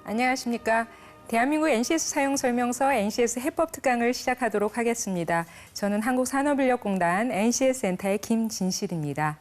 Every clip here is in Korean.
안녕하십니까. 대한민국 NCS 사용설명서 NCS 해법 특강을 시작하도록 하겠습니다. 저는 한국산업인력공단 NCS 센터의 김진실입니다.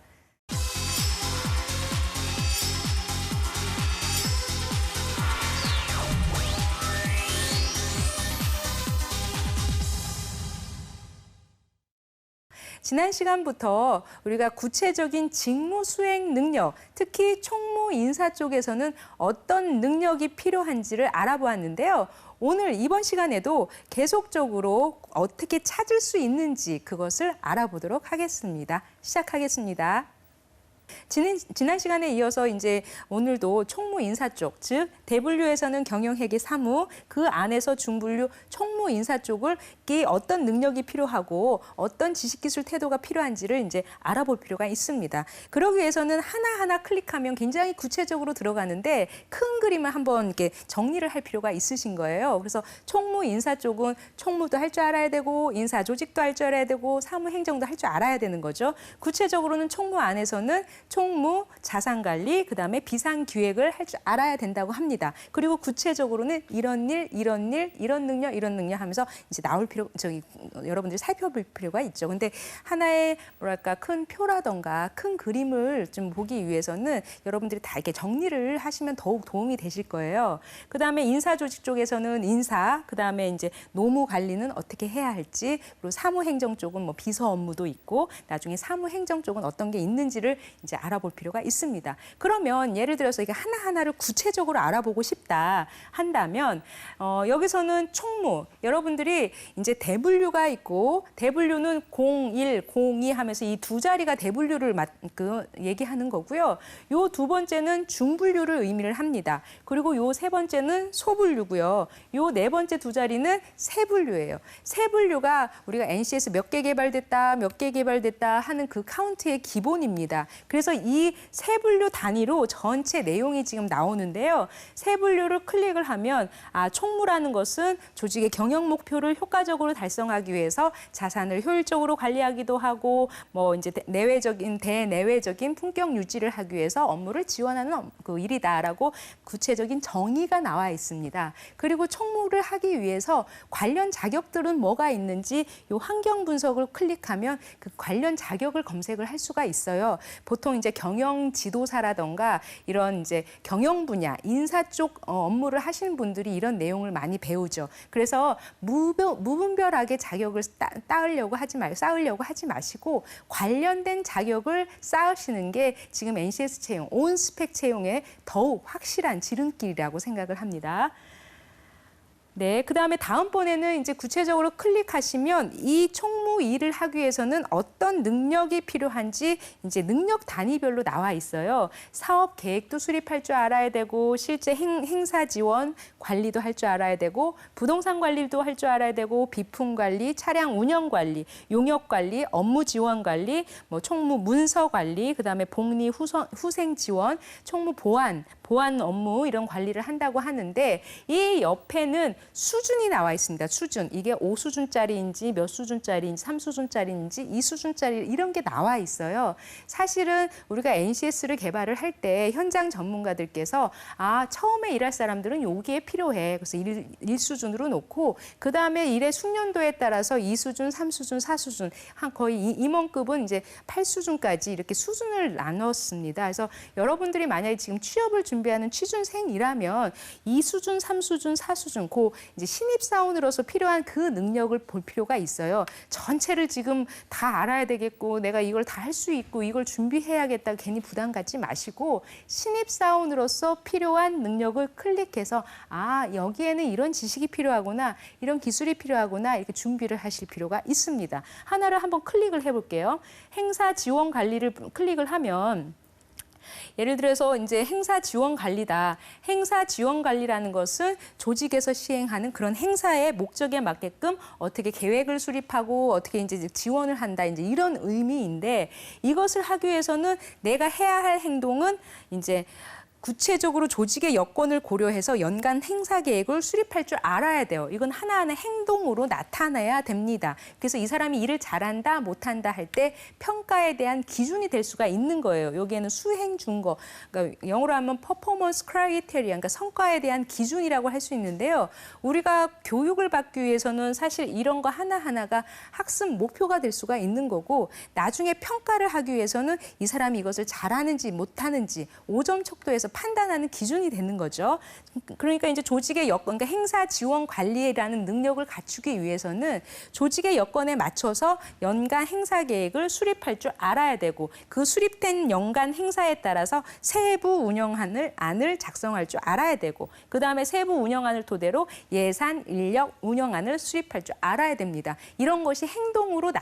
지난 시간부터 우리가 구체적인 직무 수행 능력, 특히 총무 인사 쪽에서는 어떤 능력이 필요한지를 알아보았는데요. 오늘 이번 시간에도 계속적으로 어떻게 찾을 수 있는지 그것을 알아보도록 하겠습니다. 시작하겠습니다. 지난 시간에 이어서 이제 오늘도 총무 인사 쪽, 즉 대분류에서는 경영회계 사무, 그 안에서 중분류 총무 인사 쪽을 어떤 능력이 필요하고 어떤 지식기술 태도가 필요한지를 이제 알아볼 필요가 있습니다. 그러기 위해서는 하나하나 클릭하면 굉장히 구체적으로 들어가는데 큰 그림을 한번 이렇게 정리를 할 필요가 있으신 거예요. 그래서 총무 인사 쪽은 총무도 할 줄 알아야 되고 인사 조직도 할 줄 알아야 되고 사무 행정도 할 줄 알아야 되는 거죠. 구체적으로는 총무 안에서는 총무, 자산관리, 그다음에 비상기획을 할 줄 알아야 된다고 합니다. 그리고 구체적으로는 이런 일, 이런 능력 하면서 이제 나올 여러분들이 살펴볼 필요가 있죠. 근데 하나의 큰 표라던가 큰 그림을 좀 보기 위해서는 여러분들이 다 이렇게 정리를 하시면 더욱 도움이 되실 거예요. 그다음에 인사조직 쪽에서는 인사, 그다음에 이제 노무 관리는 어떻게 해야 할지, 그리고 사무행정 쪽은 뭐 비서 업무도 있고, 나중에 사무행정 쪽은 어떤 게 있는지를 이제 알아볼 필요가 있습니다. 그러면 예를 들어서 이게 하나하나를 구체적으로 알아보고 싶다 한다면 여기서는 총무, 여러분들이 이제 대분류가 있고 대분류는 01, 02 하면서 이 두 자리가 대분류를 얘기하는 거고요. 요 두 번째는 중분류를 의미를 합니다. 그리고 요 세 번째는 소분류고요. 요 네 번째 두 자리는 세분류예요. 세분류가 우리가 NCS 몇 개 개발됐다, 몇 개 개발됐다 하는 그 카운트의 기본입니다. 그래서 이 세분류 단위로 전체 내용이 지금 나오는데요. 세분류를 클릭을 하면 총무라는 것은 조직의 경영 목표를 효과적으로 달성하기 위해서 자산을 효율적으로 관리하기도 하고 뭐 이제 대내외적인 품격 유지를 하기 위해서 업무를 지원하는 그 일이다라고 구체적인 정의가 나와 있습니다. 그리고 총무를 하기 위해서 관련 자격들은 뭐가 있는지 이 환경 분석을 클릭하면 그 관련 자격을 검색을 할 수가 있어요. 보통 이제 경영 지도사라던가 이런 이제 경영 분야, 인사 쪽 업무를 하시는 분들이 이런 내용을 많이 배우죠. 그래서 무분별하게 자격을 쌓으려고 하지 마시고 관련된 자격을 쌓으시는 게 지금 NCS 채용, 온스펙 채용에 더욱 확실한 지름길이라고 생각을 합니다. 네, 그다음에 다음번에는 이제 구체적으로 클릭하시면 이 총무 일을 하기 위해서는 어떤 능력이 필요한지 이제 능력 단위별로 나와 있어요. 사업 계획도 수립할 줄 알아야 되고 실제 행사 지원 관리도 할 줄 알아야 되고 부동산 관리도 할 줄 알아야 되고 비품 관리, 차량 운영 관리, 용역 관리, 업무 지원 관리, 뭐 총무 문서 관리, 그다음에 복리 후생 지원, 총무 보안 업무 이런 관리를 한다고 하는데 이 옆에는 수준이 나와 있습니다. 수준. 이게 5수준짜리인지 몇 수준짜리인지 3수준짜리인지 2수준짜리 이런 게 나와 있어요. 사실은 우리가 NCS를 개발을 할 때 현장 전문가들께서 처음에 일할 사람들은 여기에 필요해. 그래서 1수준으로 놓고 그다음에 일의 숙련도에 따라서 2수준, 3수준, 4수준 거의 임원급은 이제 8수준까지 이렇게 수준을 나눴습니다. 그래서 여러분들이 만약에 지금 취업을 준비하는 취준생이라면 2수준, 3수준, 4수준 이제 신입사원으로서 필요한 그 능력을 볼 필요가 있어요. 전체를 지금 다 알아야 되겠고 내가 이걸 다 할 수 있고 이걸 준비해야겠다 괜히 부담 갖지 마시고 신입사원으로서 필요한 능력을 클릭해서 여기에는 이런 지식이 필요하구나 이런 기술이 필요하구나 이렇게 준비를 하실 필요가 있습니다. 하나를 한번 클릭을 해볼게요. 행사 지원 관리를 클릭을 하면 예를 들어서 이제 행사 지원 관리다. 행사 지원 관리라는 것은 조직에서 시행하는 그런 행사의 목적에 맞게끔 어떻게 계획을 수립하고 어떻게 이제 지원을 한다. 이제 이런 의미인데 이것을 하기 위해서는 내가 해야 할 행동은 이제 구체적으로 조직의 여건을 고려해서 연간 행사 계획을 수립할 줄 알아야 돼요. 이건 하나하나 행동으로 나타나야 됩니다. 그래서 이 사람이 일을 잘한다, 못한다 할 때 평가에 대한 기준이 될 수가 있는 거예요. 여기에는 수행 준거, 그러니까 영어로 하면 performance criteria, 그러니까 성과에 대한 기준이라고 할 수 있는데요. 우리가 교육을 받기 위해서는 사실 이런 거 하나하나가 학습 목표가 될 수가 있는 거고, 나중에 평가를 하기 위해서는 이 사람이 이것을 잘하는지 못하는지 5점 척도에서 판단하는 기준이 되는 거죠. 그러니까 이제 조직의 여건, 그러니까 행사 지원 관리라는 능력을 갖추기 위해서는 조직의 여건에 맞춰서 연간 행사 계획을 수립할 줄 알아야 되고, 그 수립된 연간 행사에 따라서 세부 운영안을 작성할 줄 알아야 되고, 그다음에 세부 운영안을 토대로 예산, 인력, 운영안을 수립할 줄 알아야 됩니다. 이런 것이 행동으로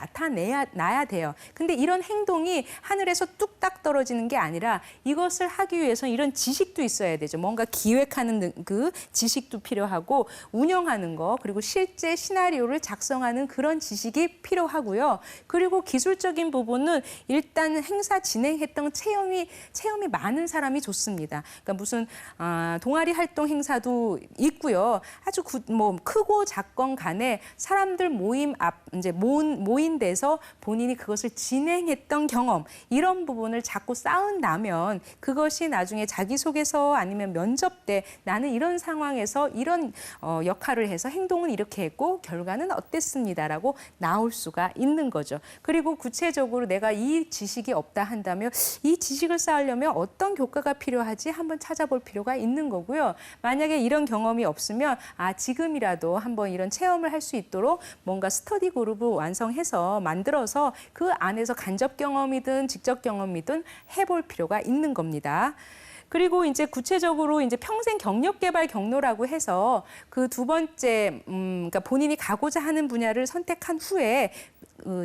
나야 돼요. 근데 이런 행동이 하늘에서 뚝딱 떨어지는 게 아니라 이것을 하기 위해서 이런 지식도 있어야 되죠. 뭔가 기획하는 그 지식도 필요하고, 운영하는 거, 그리고 실제 시나리오를 작성하는 그런 지식이 필요하고요. 그리고 기술적인 부분은 일단 행사 진행했던 체험이 많은 사람이 좋습니다. 그러니까 무슨 동아리 활동 행사도 있고요. 아주 크고 작건 간에 사람들 모인 데서 본인이 그것을 진행했던 경험, 이런 부분을 자꾸 쌓은다면 그것이 나중에 자기소개서 아니면 면접 때 나는 이런 상황에서 이런 역할을 해서 행동은 이렇게 했고 결과는 어땠습니다라고 나올 수가 있는 거죠. 그리고 구체적으로 내가 이 지식이 없다 한다면 이 지식을 쌓으려면 어떤 교과가 필요하지 한번 찾아볼 필요가 있는 거고요. 만약에 이런 경험이 없으면 지금이라도 한번 이런 체험을 할 수 있도록 뭔가 스터디 그룹을 완성해서 만들어서 그 안에서 간접 경험이든 직접 경험이든 해볼 필요가 있는 겁니다. 그리고 이제 구체적으로 이제 평생 경력 개발 경로라고 해서 그 두 번째, 그러니까 본인이 가고자 하는 분야를 선택한 후에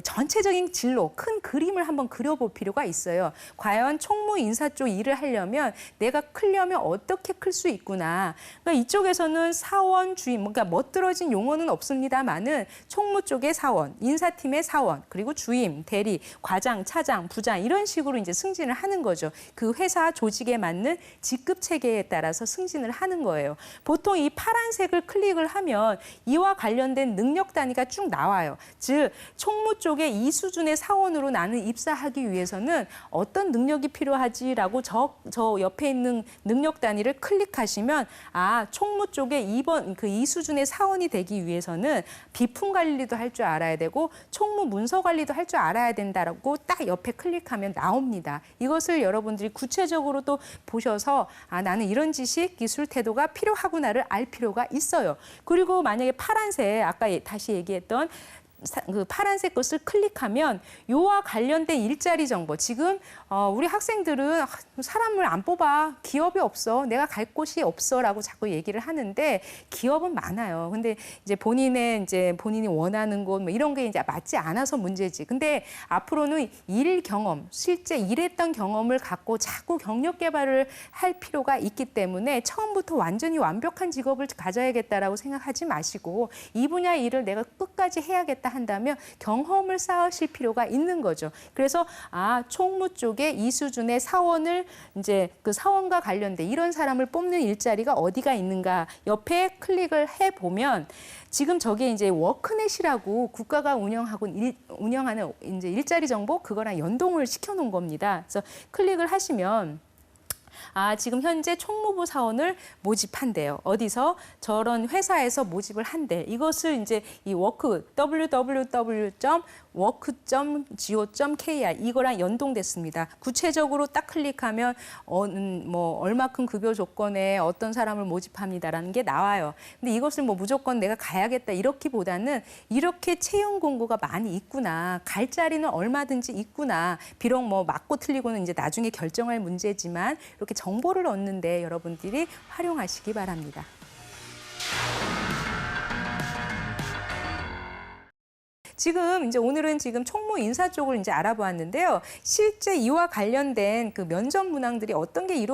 전체적인 진로, 큰 그림을 한번 그려볼 필요가 있어요. 과연 총무 인사 쪽 일을 하려면 내가 크려면 어떻게 클 수 있구나. 그러니까 이쪽에서는 사원, 주임, 그러니까 멋들어진 용어는 없습니다만은 총무 쪽의 사원, 인사팀의 사원, 그리고 주임, 대리, 과장, 차장, 부장 이런 식으로 이제 승진을 하는 거죠. 그 회사 조직에 맞는 직급 체계에 따라서 승진을 하는 거예요. 보통 이 파란색을 클릭을 하면 이와 관련된 능력 단위가 쭉 나와요. 즉, 총무 쪽에 이 수준의 사원으로 나는 입사하기 위해서는 어떤 능력이 필요하지라고 저 옆에 있는 능력 단위를 클릭하시면 총무 쪽에 이 수준의 사원이 되기 위해서는 비품 관리도 할 줄 알아야 되고 총무 문서 관리도 할 줄 알아야 된다라고 딱 옆에 클릭하면 나옵니다. 이것을 여러분들이 구체적으로 또 보셔서 나는 이런 지식, 기술, 태도가 필요하구나를 알 필요가 있어요. 그리고 만약에 파란색, 아까 다시 얘기했던 그 파란색 것을 클릭하면 요와 관련된 일자리 정보, 지금 우리 학생들은 사람을 안 뽑아, 기업이 없어, 내가 갈 곳이 없어라고 자꾸 얘기를 하는데 기업은 많아요. 근데 이제 본인이 원하는 곳 뭐 이런 게 이제 맞지 않아서 문제지. 근데 앞으로는 일 경험, 실제 일했던 경험을 갖고 자꾸 경력 개발을 할 필요가 있기 때문에 처음부터 완전히 완벽한 직업을 가져야겠다라고 생각하지 마시고 이 분야 일을 내가 끝까지 해야겠다 한다면 경험을 쌓으실 필요가 있는 거죠. 그래서 총무 쪽에 이 수준의 사원을 이제 그 사원과 관련된 이런 사람을 뽑는 일자리가 어디가 있는가 옆에 클릭을 해 보면 지금 저게 이제 워크넷이라고 국가가 운영하는 이제 일자리 정보 그거랑 연동을 시켜 놓은 겁니다. 그래서 클릭을 하시면 지금 현재 총무부 사원을 모집한대요. 어디서? 저런 회사에서 모집을 한대. 이것을 이제 이 www.work.go.kr 이거랑 연동됐습니다. 구체적으로 딱 클릭하면 얼마큼 급여 조건에 어떤 사람을 모집합니다라는 게 나와요. 근데 이것을 무조건 내가 가야겠다 이렇기보다는 이렇게 채용 공고가 많이 있구나. 갈 자리는 얼마든지 있구나. 비록 맞고 틀리고는 이제 나중에 결정할 문제지만 이렇게 정보를 얻는데 여러분들이 활용하시기 바랍니다. 지금 이제 오늘은 지금 총무 인사 쪽을 이제 알아보았는데요. 실제 이와 관련된 그 면접 문항들이 어떤 게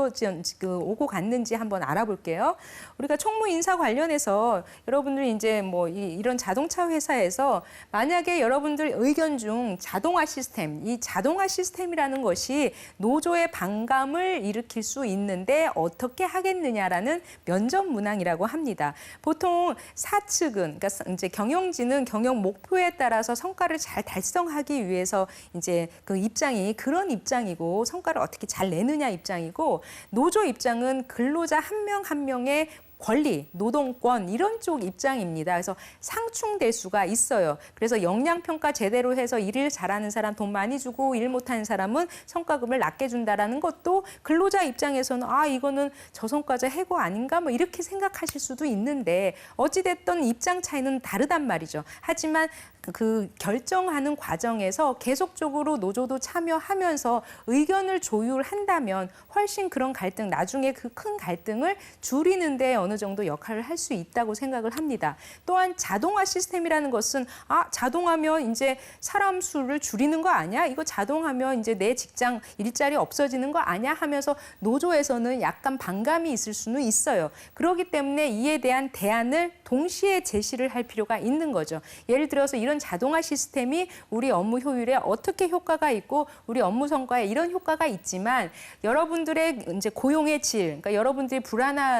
오고 갔는지 한번 알아볼게요. 우리가 총무 인사 관련해서 여러분들이 이제 뭐 이런 자동차 회사에서 만약에 여러분들 의견 중 자동화 시스템, 이 자동화 시스템이라는 것이 노조의 반감을 일으킬 수 있는데 어떻게 하겠느냐라는 면접 문항이라고 합니다. 보통 사측은, 그러니까 이제 경영진은 경영 목표에 따라서 성과를 잘 달성하기 위해서 이제 그 입장이 그런 입장이고 성과를 어떻게 잘 내느냐 입장이고, 노조 입장은 근로자 한 명 한 명의 권리, 노동권 이런 쪽 입장입니다. 그래서 상충될 수가 있어요. 그래서 역량평가 제대로 해서 일을 잘하는 사람 돈 많이 주고 일 못하는 사람은 성과급을 낮게 준다라는 것도 근로자 입장에서는 아 이거는 저성과자 해고 아닌가 뭐 이렇게 생각하실 수도 있는데, 어찌됐든 입장 차이는 다르단 말이죠. 하지만 그 결정하는 과정에서 계속적으로 노조도 참여하면서 의견을 조율한다면 훨씬 그런 갈등, 나중에 그 큰 갈등을 줄이는 데 어느 정도 역할을 할 수 있다고 생각을 합니다. 또한 자동화 시스템이라는 것은 아 자동하면 이제 사람 수를 줄이는 거 아니야? 이거 자동하면 이제 내 직장 일자리 없어지는 거 아니야? 하면서 노조에서는 약간 반감이 있을 수는 있어요. 그렇기 때문에 이에 대한 대안을 동시에 제시를 할 필요가 있는 거죠. 예를 들어서 이런 자동화 시스템이 우리 업무 효율에 어떻게 효과가 있고 우리 업무 성과에 이런 효과가 있지만 여러분들의 이제 고용의 질, 그러니까 여러분들이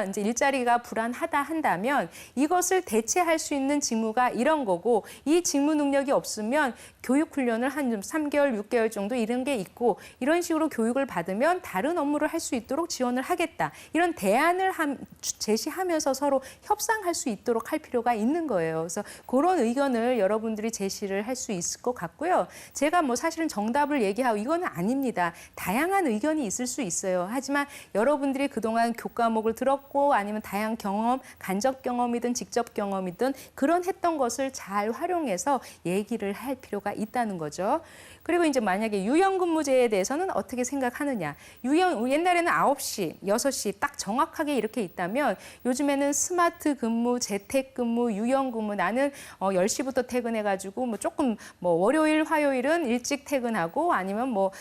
이제 일자리가 불안하다 한다면 이것을 대체할 수 있는 직무가 이런 거고, 이 직무 능력이 없으면 교육 훈련을 한 3개월, 6개월 정도 이런 게 있고 이런 식으로 교육을 받으면 다른 업무를 할 수 있도록 지원을 하겠다. 이런 대안을 제시하면서 서로 협상할 수 있도록 할 필요가 있는 거예요. 그래서 그런 의견을 여러분들이 제시를 할 수 있을 것 같고요. 제가 뭐 사실은 정답을 얘기하고 이거는 아닙니다. 다양한 의견이 있을 수 있어요. 하지만 여러분들이 그동안 교과목을 들었고 아니면 다양한 경험, 간접 경험이든 직접 경험이든 그런 했던 것을 잘 활용해서 얘기를 할 필요가 있다는 거죠. 그리고 이제 만약에 유연근무제에 대해서는 어떻게 생각하느냐. 옛날에는 9시, 6시 딱 정확하게 이렇게 있다면 요즘에는 스마트 근무, 재택 근무, 유연근무, 나는 10시부터 퇴근해가지고 뭐 조금 뭐 월요일, 화요일은 일찍 퇴근하고 아니면 뭐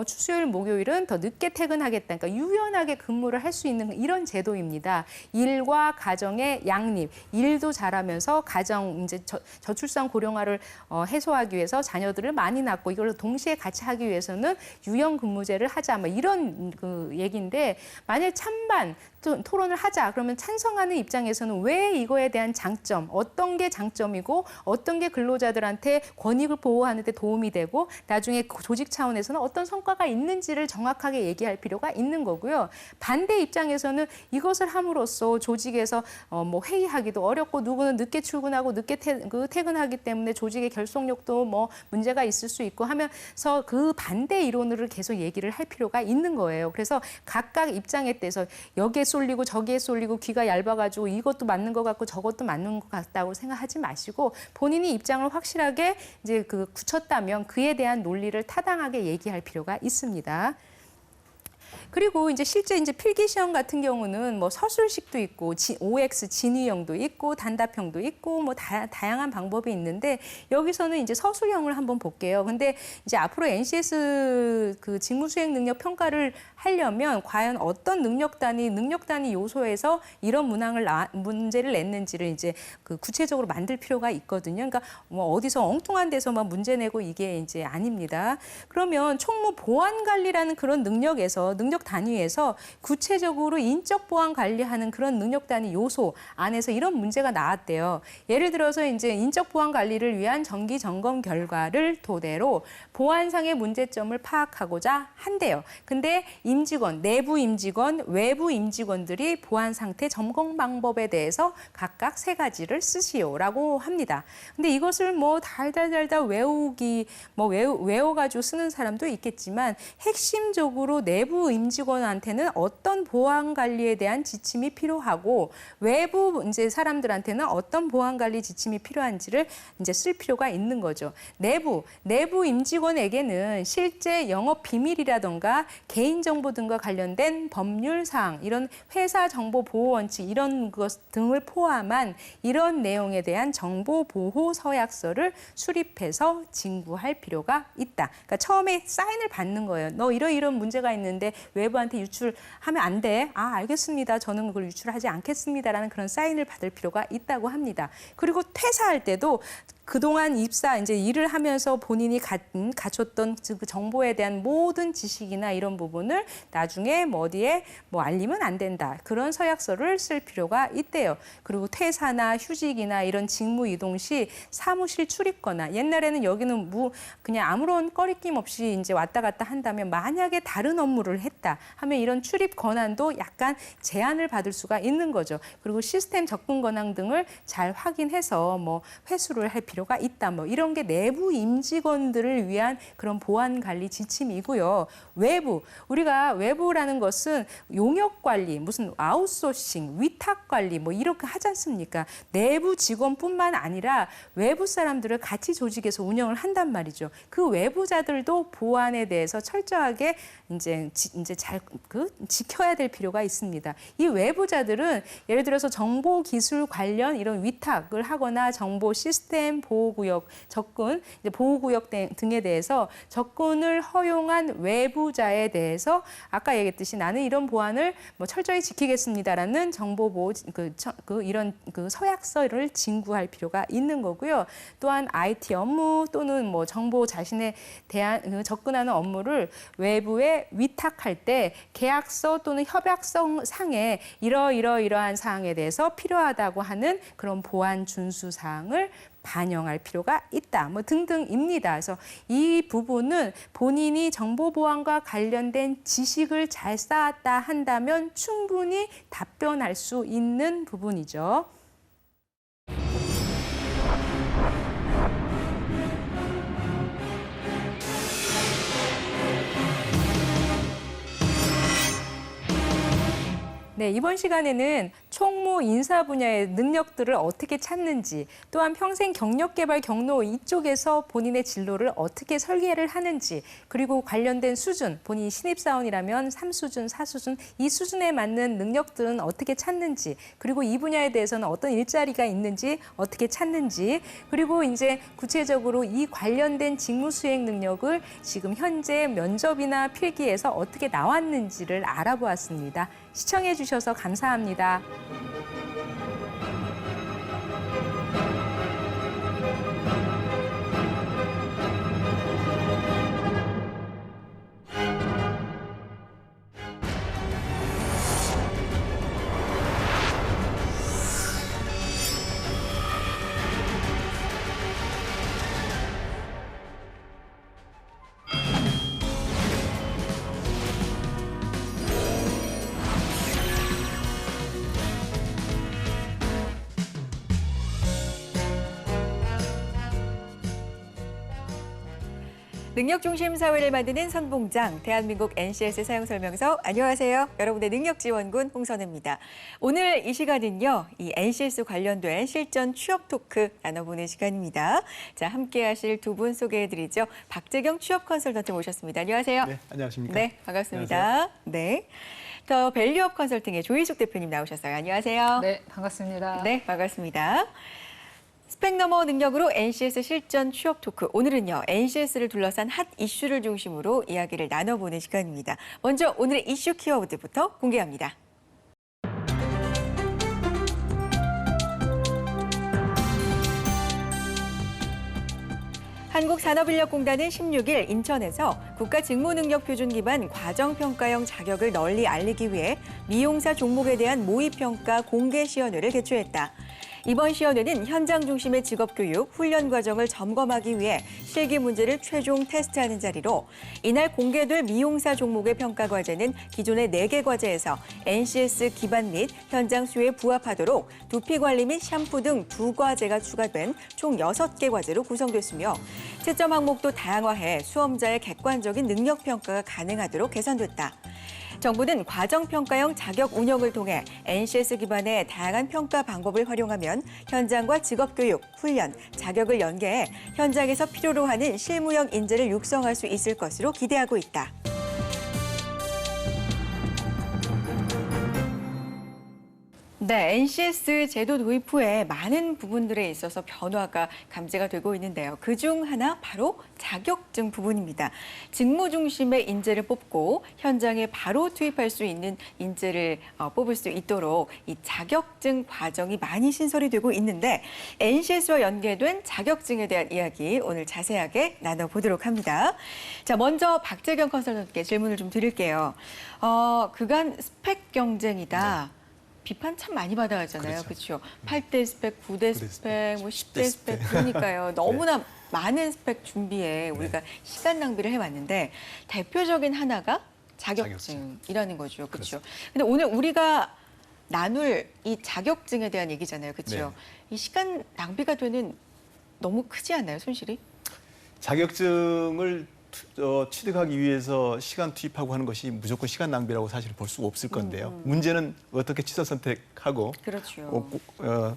수요일, 목요일은 더 늦게 퇴근하겠다. 그러니까 유연하게 근무를 할 수 있는 이런 제도입니다. 일과 가정의 양립, 일도 잘하면서 가정 이제 저출산 고령화를 해소하기 위해서 자녀들을 많이 낳고 이걸 동시에 같이 하기 위해서는 유연 근무제를 하자, 뭐 이런 그 얘기인데, 만약 찬반 토론을 하자 그러면 찬성하는 입장에서는 왜 이거에 대한 장점, 어떤 게 장점이고 어떤 게 근로자들한테 권익을 보호하는 데 도움이 되고 나중에 조직 차원에서는 어떤 성과가 있는지를 정확하게 얘기할 필요가 있는 거고요. 반대 입장에서는 이것을 함으로써 조직에서 뭐 회의하기도 어렵고 누구는 늦게 출근하고 늦게 퇴근하기 때문에 조직의 결속력도 뭐 문제가 있을 수 있고 하면서 그 반대 이론을 계속 얘기를 할 필요가 있는 거예요. 그래서 각각 입장에 대해서 여기에 쏠리고 저기에 쏠리고 귀가 얇아가지고 이것도 맞는 것 같고 저것도 맞는 것 같다고 생각하지 마시고 본인이 입장을 확실하게 이제 굳혔다면 그에 대한 논리를 타당하게 얘기할 필요가 있습니다. 그리고 이제 실제 이제 필기 시험 같은 경우는 뭐 서술식도 있고 OX 진위형도 있고 단답형도 있고 뭐 다양한 방법이 있는데 여기서는 이제 서술형을 한번 볼게요. 근데 이제 앞으로 NCS 그 직무 수행 능력 평가를 하려면 과연 어떤 능력 단위 요소에서 이런 문제를 냈는지를 이제 그 구체적으로 만들 필요가 있거든요. 그러니까 뭐 어디서 엉뚱한 데서만 문제 내고 이게 이제 아닙니다. 그러면 총무 보안 관리라는 그런 능력 단위에서 구체적으로 인적 보안 관리하는 그런 능력 단위 요소 안에서 이런 문제가 나왔대요. 예를 들어서 이제 인적 보안 관리를 위한 정기 점검 결과를 토대로 보안상의 문제점을 파악하고자 한대요. 근데 임직원, 내부 임직원, 외부 임직원들이 보안 상태 점검 방법에 대해서 각각 3가지를 쓰시오라고 합니다. 근데 이것을 뭐 달달달달 외워가지고 쓰는 사람도 있겠지만 핵심적으로 내부 내부 임직원한테는 어떤 보안 관리에 대한 지침이 필요하고 외부 이제 사람들한테는 어떤 보안 관리 지침이 필요한지를 이제 쓸 필요가 있는 거죠. 내부 임직원에게는 실제 영업 비밀이라던가 개인정보 등과 관련된 법률 사항, 이런 회사 정보 보호 원칙 이런 것 등을 포함한 이런 내용에 대한 정보 보호 서약서를 수립해서 진구할 필요가 있다. 그러니까 처음에 사인을 받는 거예요. 너 이런 문제가 있는데 외부한테 유출하면 안 돼. 아, 알겠습니다. 저는 그걸 유출하지 않겠습니다라는 그런 사인을 받을 필요가 있다고 합니다. 그리고 퇴사할 때도 그동안 이제 일을 하면서 본인이 갖췄던 그 정보에 대한 모든 지식이나 이런 부분을 나중에 어디에 알리면 안 된다. 그런 서약서를 쓸 필요가 있대요. 그리고 퇴사나 휴직이나 이런 직무 이동 시 사무실 출입거나 옛날에는 여기는 그냥 아무런 꺼리낌 없이 이제 왔다 갔다 한다면 만약에 다른 업무를 했다 하면 이런 출입 권한도 약간 제한을 받을 수가 있는 거죠. 그리고 시스템 접근 권한 등을 잘 확인해서 회수를 할 필요가 있다. 이런 게 내부 임직원들을 위한 그런 보안 관리 지침이고요. 우리가 외부라는 것은 용역 관리, 무슨 아웃소싱, 위탁 관리 이렇게 하지 않습니까? 내부 직원뿐만 아니라 외부 사람들을 같이 조직에서 운영을 한단 말이죠. 그 외부자들도 보안에 대해서 철저하게 이제 잘 지켜야 될 필요가 있습니다. 이 외부자들은 예를 들어서 정보 기술 관련 이런 위탁을 하거나 정보 시스템 보호구역 접근, 보호구역 등에 대해서 접근을 허용한 외부자에 대해서 아까 얘기했듯이 나는 이런 보안을 철저히 지키겠습니다라는 정보 보호 이런 서약서를 진구할 필요가 있는 거고요. 또한 IT 업무 또는 정보 자신에 대한 접근하는 업무를 외부에 위탁할 때 계약서 또는 협약서 상에 이러한 사항에 대해서 필요하다고 하는 그런 보안 준수 사항을 반영할 필요가 있다. 등등입니다. 그래서 이 부분은 본인이 정보 보안과 관련된 지식을 잘 쌓았다 한다면 충분히 답변할 수 있는 부분이죠. 네, 이번 시간에는 총무 인사 분야의 능력들을 어떻게 찾는지, 또한 평생 경력 개발 경로 이쪽에서 본인의 진로를 어떻게 설계를 하는지, 그리고 관련된 수준, 본인이 신입사원이라면 3수준, 4수준, 이 수준에 맞는 능력들은 어떻게 찾는지, 그리고 이 분야에 대해서는 어떤 일자리가 있는지 어떻게 찾는지, 그리고 이제 구체적으로 이 관련된 직무 수행 능력을 지금 현재 면접이나 필기에서 어떻게 나왔는지를 알아보았습니다. 시청해 주셔서 감사합니다. 능력중심 사회를 만드는 선봉장, 대한민국 NCS 사용설명서. 안녕하세요. 여러분의 능력지원군 홍선혜입니다. 오늘 이 시간은요, 이 NCS 관련된 실전 취업 토크 나눠보는 시간입니다. 자, 함께 하실 두 분 소개해드리죠. 박재경 취업 컨설턴트 모셨습니다. 안녕하세요. 네, 안녕하십니까. 네, 반갑습니다. 안녕하세요. 네. 더 밸류업 컨설팅의 조희숙 대표님 나오셨어요. 안녕하세요. 네, 반갑습니다. 네, 반갑습니다. 스펙 너머 능력으로 NCS 실전 취업 토크. 오늘은요, NCS를 둘러싼 핫 이슈를 중심으로 이야기를 나눠보는 시간입니다. 먼저 오늘의 이슈 키워드부터 공개합니다. 한국산업인력공단은 16일 인천에서 국가직무능력표준 기반 과정평가형 자격을 널리 알리기 위해 미용사 종목에 대한 모의평가 공개 시연회를 개최했다. 이번 시연회는 현장 중심의 직업교육, 훈련 과정을 점검하기 위해 실기 문제를 최종 테스트하는 자리로 이날 공개될 미용사 종목의 평가 과제는 기존의 4개 과제에서 NCS 기반 및 현장 수요에 부합하도록 두피 관리 및 샴푸 등 2과제가 추가된 총 6개 과제로 구성됐으며 채점 항목도 다양화해 수험자의 객관적인 능력 평가가 가능하도록 개선됐다. 정부는 과정평가형 자격 운영을 통해 NCS 기반의 다양한 평가 방법을 활용하면 현장과 직업교육, 훈련, 자격을 연계해 현장에서 필요로 하는 실무형 인재를 육성할 수 있을 것으로 기대하고 있다. 네, NCS 제도 도입 후에 많은 부분들에 있어서 변화가 감지가 되고 있는데요. 그중 하나 바로 자격증 부분입니다. 직무 중심의 인재를 뽑고 현장에 바로 투입할 수 있는 인재를 뽑을 수 있도록 이 자격증 과정이 많이 신설이 되고 있는데 NCS와 연계된 자격증에 대한 이야기 오늘 자세하게 나눠보도록 합니다. 자, 먼저 박재경 컨설턴트께 질문을 좀 드릴게요. 그간 스펙 경쟁이다. 비판 참 많이 받아왔잖아요. 그렇죠. 8대 스펙, 9대 스펙, 뭐 10대 스펙. 그러니까요. 너무나 많은 스펙 준비에 우리가 시간 낭비를 해왔는데 대표적인 하나가 자격증이라는 거죠. 그렇죠. 근데 오늘 우리가 나눌 이 자격증에 대한 얘기잖아요. 그렇죠. 이 시간 낭비가 되는 너무 크지 않나요, 손실이? 자격증을 취득하기 위해서 시간 투입하고 하는 것이 무조건 시간 낭비라고 사실 볼 수 없을 건데요. 문제는 어떻게 취사 선택하고 그렇죠.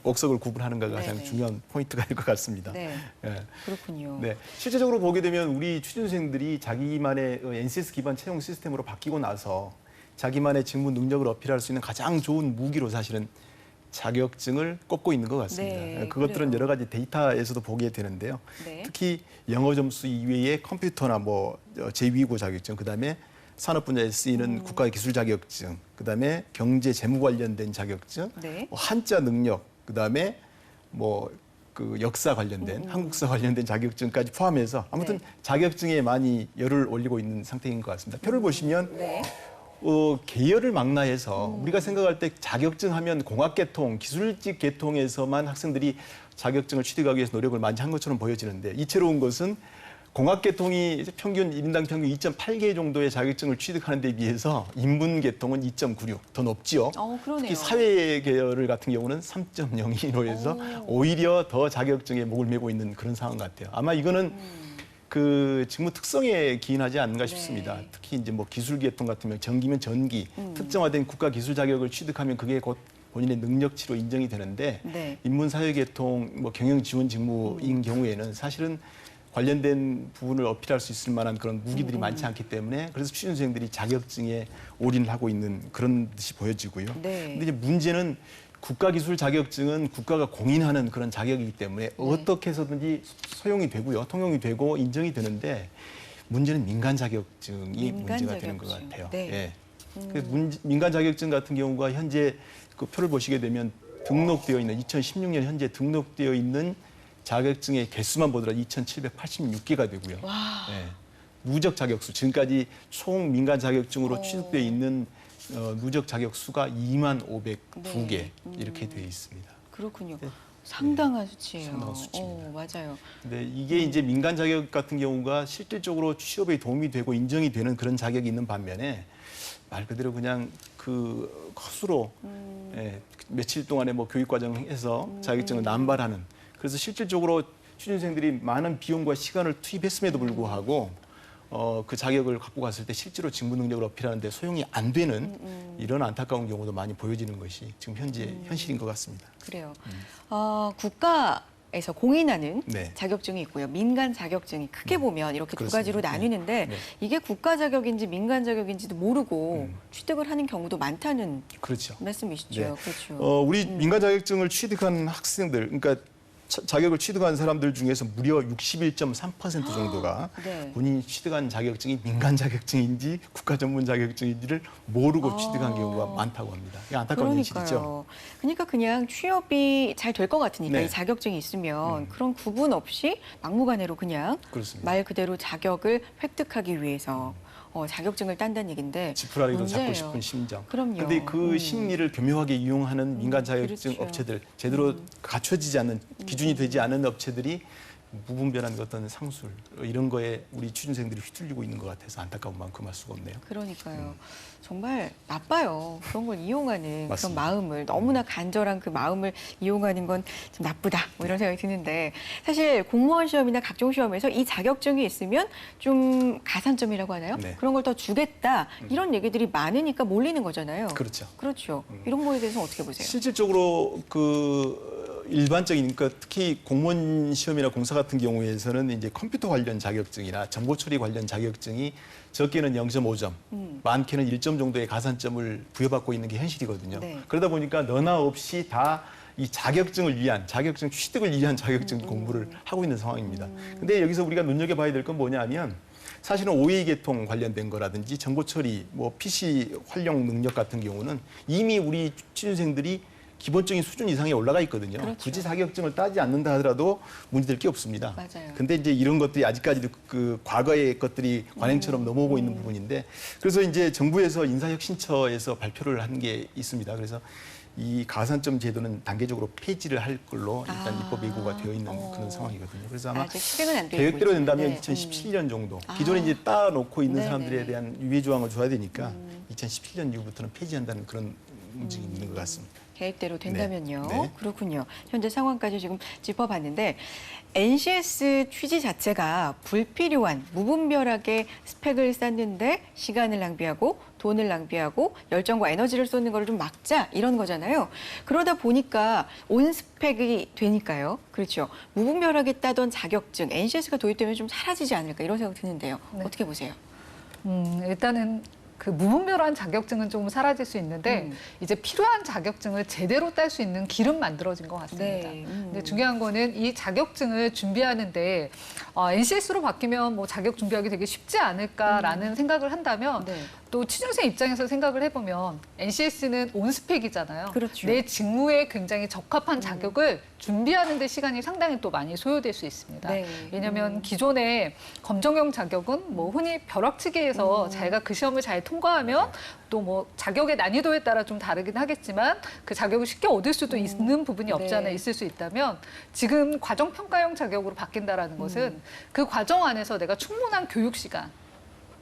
옥석을 구분하는가가 가장 중요한 포인트가 될 것 같습니다. 네. 그렇군요. 네. 실제적으로 보게 되면 우리 취준생들이 자기만의 NCS 기반 채용 시스템으로 바뀌고 나서 자기만의 직무 능력을 어필할 수 있는 가장 좋은 무기로 사실은 자격증을 꼽고 있는 것 같습니다. 네, 그것들은 그래요. 여러 가지 데이터에서도 보게 되는데요. 네. 특히 영어 점수 이외에 컴퓨터나 뭐 제2국어 자격증, 그다음에 산업 분야에 쓰이는 국가 기술 자격증, 그다음에 경제 재무 관련된 자격증, 네. 뭐 한자 능력, 그다음에 뭐 그 역사 관련된 한국사 관련된 자격증까지 포함해서 아무튼 네. 자격증에 많이 열을 올리고 있는 상태인 것 같습니다. 표를 보시면 네. 계열을 망라해서 우리가 생각할 때 자격증 하면 공학계통, 기술직 계통에서만 학생들이 자격증을 취득하기 위해서 노력을 많이 한 것처럼 보여지는데 이채로운 것은 공학계통이 인당 평균 2.8개 정도의 자격증을 취득하는 데 비해서 인문계통은 2.96, 더 높지요. 그러네요. 특히 사회 계열 같은 경우는 3.02로 해서 오히려 더 자격증에 목을 메고 있는 그런 상황 같아요. 아마 이거는 그 직무 특성에 기인하지 않는가 싶습니다. 네. 특히 이제 뭐 기술 계통 같으면 전기면 전기, 특정화된 국가 기술 자격을 취득하면 그게 곧 본인의 능력치로 인정이 되는데 네. 인문 사회 계통, 뭐 경영 지원 직무인 경우에는 사실은 관련된 부분을 어필할 수 있을 만한 그런 무기들이 많지 않기 때문에 그래서 취준생들이 자격증에 올인을 하고 있는 그런 듯이 보여지고요. 네. 근데 이제 문제는 국가기술 자격증은 국가가 공인하는 그런 자격이기 때문에 어떻게 해서든지 소용이 되고요. 통용이 되고 인정이 되는데 문제는 민간 자격증이 문제가 되는 것 같아요. 네. 민간 자격증 같은 경우가 현재 그 표를 보시게 되면 등록되어 있는 2016년 현재 등록되어 있는 자격증의 개수만 보더라도 2,786개가 되고요. 네. 누적 자격수, 지금까지 총 민간 자격증으로 취득되어 있는 누적 자격 수가 25,509개 이렇게 되어 있습니다. 그렇군요. 상당한 수치예요. 상당한 수치입니다. 맞아요. 근데 이게 이제 민간 자격 같은 경우가 실질적으로 취업에 도움이 되고 인정이 되는 그런 자격이 있는 반면에 말 그대로 그냥 그 컷으로 며칠 동안에 뭐 교육 과정에서 자격증을 남발하는 그래서 실질적으로 취준생들이 많은 비용과 시간을 투입했음에도 불구하고 그 자격을 갖고 갔을 때 실제로 직무 능력을 어필하는데 소용이 안 되는 이런 안타까운 경우도 많이 보여지는 것이 지금 현재 현실인 것 같습니다. 그래요. 국가에서 공인하는 네. 자격증이 있고요. 민간 자격증이 크게 보면 이렇게 두 가지로 그렇습니다. 나뉘는데 네. 이게 국가 자격인지 민간 자격인지도 모르고 취득을 하는 경우도 많다는 그렇죠. 말씀이시죠. 네. 그렇죠. 우리 민간 자격증을 취득한 학생들, 그러니까 자격을 취득한 사람들 중에서 무려 61.3% 정도가 네. 본인이 취득한 자격증이 민간 자격증인지 국가 전문 자격증인지를 모르고 취득한 경우가 많다고 합니다. 이게 안타까운 현실이죠. 그러니까 그냥 취업이 잘 될 것 같으니까 네. 이 자격증이 있으면 그런 구분 없이 막무가내로 그냥 그렇습니다. 말 그대로 자격을 획득하기 위해서 자격증을 딴다는 얘기인데 지푸라기로 잡고 문제예요. 싶은 심정. 그럼요. 그런데 그 심리를 교묘하게 이용하는 민간 자격증 그렇죠. 업체들, 제대로 갖춰지지 않는 기준이 되지 않은 업체들이 무분별한 어떤 상술 이런 거에 우리 취준생들이 휘둘리고 있는 것 같아서 안타까운 마음 금할 수가 없네요. 그러니까요. 정말 나빠요. 그런 걸 이용하는 그런 맞습니다. 마음을 너무나 간절한 그 마음을 이용하는 건 좀 나쁘다. 뭐 이런 생각이 드는데 사실 공무원 시험이나 각종 시험에서 이 자격증이 있으면 좀 가산점이라고 하나요? 네. 그런 걸 더 주겠다. 이런 얘기들이 많으니까 몰리는 거잖아요. 그렇죠. 그렇죠. 이런 거에 대해서 어떻게 보세요? 실질적으로 그 일반적인 그러니까 특히 공무원 시험이나 공사 같은 경우에서는 이제 컴퓨터 관련 자격증이나 정보 처리 관련 자격증이 적게는 0.5점, 많게는 1점 정도의 가산점을 부여받고 있는 게 현실이거든요. 네. 그러다 보니까 너나 없이 다 이 자격증을 위한 자격증 취득을 위한 자격증 공부를 하고 있는 상황입니다. 근데 여기서 우리가 눈여겨봐야 될 건 뭐냐면 사실은 OA 계통 관련된 거라든지 정보 처리, 뭐 PC 활용 능력 같은 경우는 이미 우리 취준생들이 기본적인 수준 이상에 올라가 있거든요. 그렇죠. 굳이 자격증을 따지 않는다 하더라도 문제될 게 없습니다. 맞아요. 근데 이제 이런 것들이 아직까지도 그 과거의 것들이 관행처럼 넘어오고 있는 부분인데 그래서 이제 정부에서 인사혁신처에서 발표를 한 게 있습니다. 그래서 이 가산점 제도는 단계적으로 폐지를 할 걸로 일단 입법 예고가 되어 있는 그런 상황이거든요. 그래서 아마 아직 실행은 안 되고 계획대로 된다면 있는데. 2017년 정도 기존에 이제 따놓고 있는 네네. 사람들에 대한 유예 조항을 줘야 되니까 2017년 이후부터는 폐지한다는 그런 움직임이 있는 것 같습니다. 계획대로 된다면요. 네. 네. 그렇군요. 현재 상황까지 지금 짚어봤는데 NCS 취지 자체가 불필요한 무분별하게 스펙을 쌓는데 시간을 낭비하고 돈을 낭비하고 열정과 에너지를 쏟는 거를 좀 막자 이런 거잖아요. 그러다 보니까 온 스펙이 되니까요. 그렇죠. 무분별하게 따던 자격증 NCS가 도입되면 좀 사라지지 않을까 이런 생각 드는데요. 네. 어떻게 보세요? 일단은 그 무분별한 자격증은 조금 사라질 수 있는데 이제 필요한 자격증을 제대로 딸 수 있는 길은 만들어진 것 같습니다. 네. 근데 중요한 거는 이 자격증을 준비하는데 NCS로 바뀌면 뭐 자격 준비하기 되게 쉽지 않을까라는 생각을 한다면 네. 또 취준생 입장에서 생각을 해보면 NCS는 온스펙이잖아요. 그렇죠. 내 직무에 굉장히 적합한 자격을 준비하는 데 시간이 상당히 또 많이 소요될 수 있습니다. 네. 왜냐하면 기존의 검정형 자격은 뭐 흔히 벼락치기에서 자기가 그 시험을 잘 통과하면 또 뭐 자격의 난이도에 따라 좀 다르긴 하겠지만 그 자격을 쉽게 얻을 수도 있는 부분이 없지 않아 네. 있을 수 있다면 지금 과정평가형 자격으로 바뀐다라는 것은 그 과정 안에서 내가 충분한 교육 시간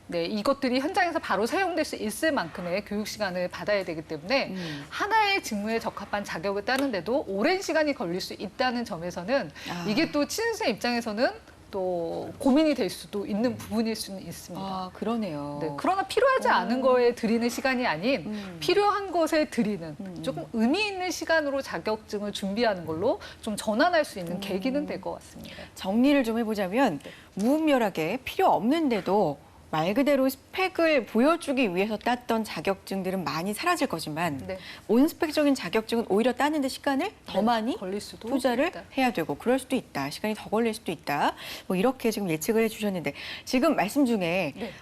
네, 이것들이 현장에서 바로 사용될 수 있을 만큼의 교육 시간을 받아야 되기 때문에 하나의 직무에 적합한 자격을 따는데도 오랜 시간이 걸릴 수 있다는 점에서는 이게 또 취준생 입장에서는 또 고민이 될 수도 있는 부분일 수는 있습니다. 아, 그러네요. 네, 그러나 필요하지 않은 거에 들이는 시간이 아닌 필요한 것에 들이는 조금 의미 있는 시간으로 자격증을 준비하는 걸로 좀 전환할 수 있는 계기는 될 것 같습니다. 정리를 좀 해보자면 무분별하게 필요 없는데도 말 그대로 스펙을 보여주기 위해서 땄던 자격증들은 많이 사라질 거지만 네. 온스펙적인 자격증은 오히려 따는 데 시간을 더 네, 많이 걸릴 수도 투자를 있다. 해야 되고 그럴 수도 있다. 시간이 더 걸릴 수도 있다. 뭐 이렇게 지금 예측을 해주셨는데 지금 말씀 중에 네.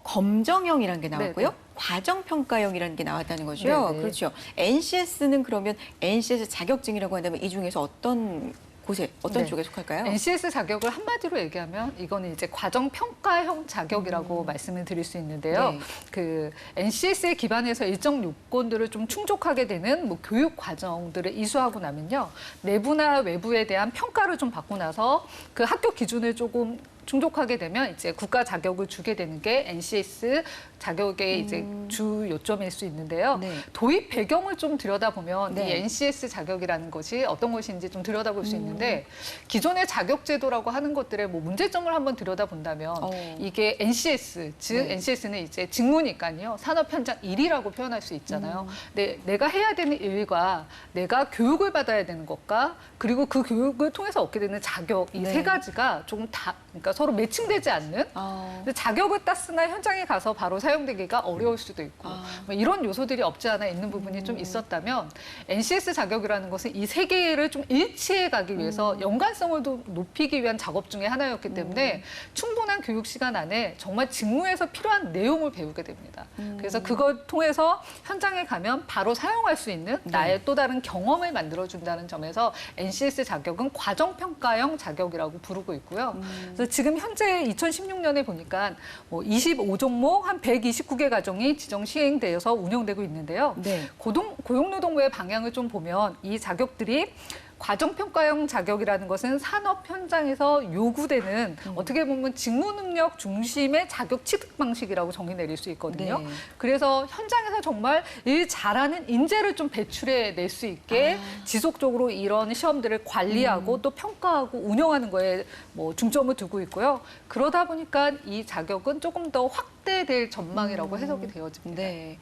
검정형이라는 게 나왔고요. 네, 네. 과정평가형이라는 게 나왔다는 거죠. 네, 네. 그렇죠. NCS는 그러면 NCS 자격증이라고 한다면 이 중에서 어떤 곳에 어떤 네. 쪽에 속할까요? NCS 자격을 한마디로 얘기하면 이거는 이제 과정 평가형 자격이라고 말씀을 드릴 수 있는데요. 네. 그 NCS에 기반해서 일정 요건들을 좀 충족하게 되는 뭐 교육 과정들을 이수하고 나면요. 내부나 외부에 대한 평가를 좀 받고 나서 그 학교 기준을 조금 충족하게 되면 이제 국가 자격을 주게 되는 게 NCS 자격의 이제 주 요점일 수 있는데요. 네. 도입 배경을 좀 들여다보면 네. 이 NCS 자격이라는 것이 어떤 것인지 좀 들여다볼 수 있는데 기존의 자격 제도라고 하는 것들의 뭐 문제점을 한번 들여다본다면 이게 NCS 즉 네. NCS는 이제 직무니까요. 산업 현장 일이라고 표현할 수 있잖아요. 근데 내가 해야 되는 일과 내가 교육을 받아야 되는 것과 그리고 그 교육을 통해서 얻게 되는 자격 이 네. 세 가지가 조금 그러니까 서로 매칭되지 않는 근데 자격을 땄으나 현장에 가서 바로 사용되기가 어려울 수도 있고 뭐 이런 요소들이 없지 않아 있는 부분이 좀 있었다면 NCS 자격이라는 것은 이 세 개를 좀 일치해 가기 위해서 연관성을 좀 높이기 위한 작업 중에 하나였기 때문에 충분한 교육 시간 안에 정말 직무에서 필요한 내용을 배우게 됩니다. 그래서 그걸 통해서 현장에 가면 바로 사용할 수 있는 나의 또 다른 경험을 만들어준다는 점에서 NCS 자격은 과정평가형 자격이라고 부르고 있고요. 그래서 그래서 지금 현재 2016년에 보니까 뭐 25종목 한 129개 가정이 지정 시행되어서 운영되고 있는데요. 네. 고용노동부의 방향을 좀 보면 이 자격들이 과정평가형 자격이라는 것은 산업 현장에서 요구되는 어떻게 보면 직무 능력 중심의 자격 취득 방식이라고 정의 내릴 수 있거든요. 네. 그래서 현장에서 정말 일 잘하는 인재를 좀 배출해 낼 수 있게 지속적으로 이런 시험들을 관리하고 또 평가하고 운영하는 거에 뭐 중점을 두고 있고요. 그러다 보니까 이 자격은 조금 더 확대될 전망이라고 해석이 되어집니다. 네.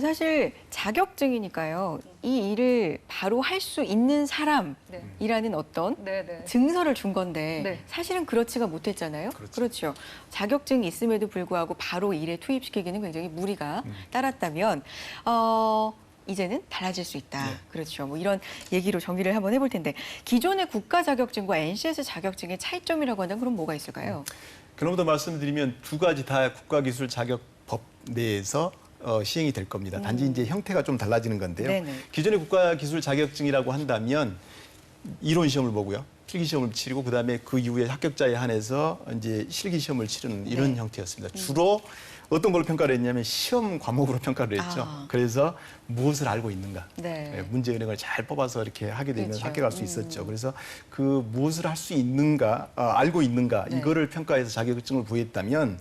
사실 자격증이니까요. 이 일을 바로 할 수 있는 사람이라는 어떤 네. 증서를 준 건데 네. 사실은 그렇지가 못했잖아요. 그렇죠. 자격증이 있음에도 불구하고 바로 일에 투입시키기는 굉장히 무리가 따랐다면 이제는 달라질 수 있다. 네. 그렇죠. 뭐 이런 얘기로 정리를 한번 해볼 텐데 기존의 국가 자격증과 NCS 자격증의 차이점이라고 한다면 그럼 뭐가 있을까요? 그럼부터 말씀드리면 두 가지 다 국가기술자격법 내에서 시행이 될 겁니다. 단지 이제 형태가 좀 달라지는 건데요. 네네. 기존의 국가기술 자격증이라고 한다면 이론 시험을 보고요. 필기 시험을 치르고 그다음에 그 이후에 합격자에 한해서 이제 실기 시험을 치르는 이런 형태였습니다. 주로 어떤 걸로 평가를 했냐면 시험 과목으로 평가를 했죠. 그래서 무엇을 알고 있는가. 네. 문제 은행을 잘 뽑아서 이렇게 하게 되면 그렇죠. 합격할 수 있었죠. 그래서 그 무엇을 할 수 있는가, 알고 있는가 네. 이거를 평가해서 자격증을 부여했다면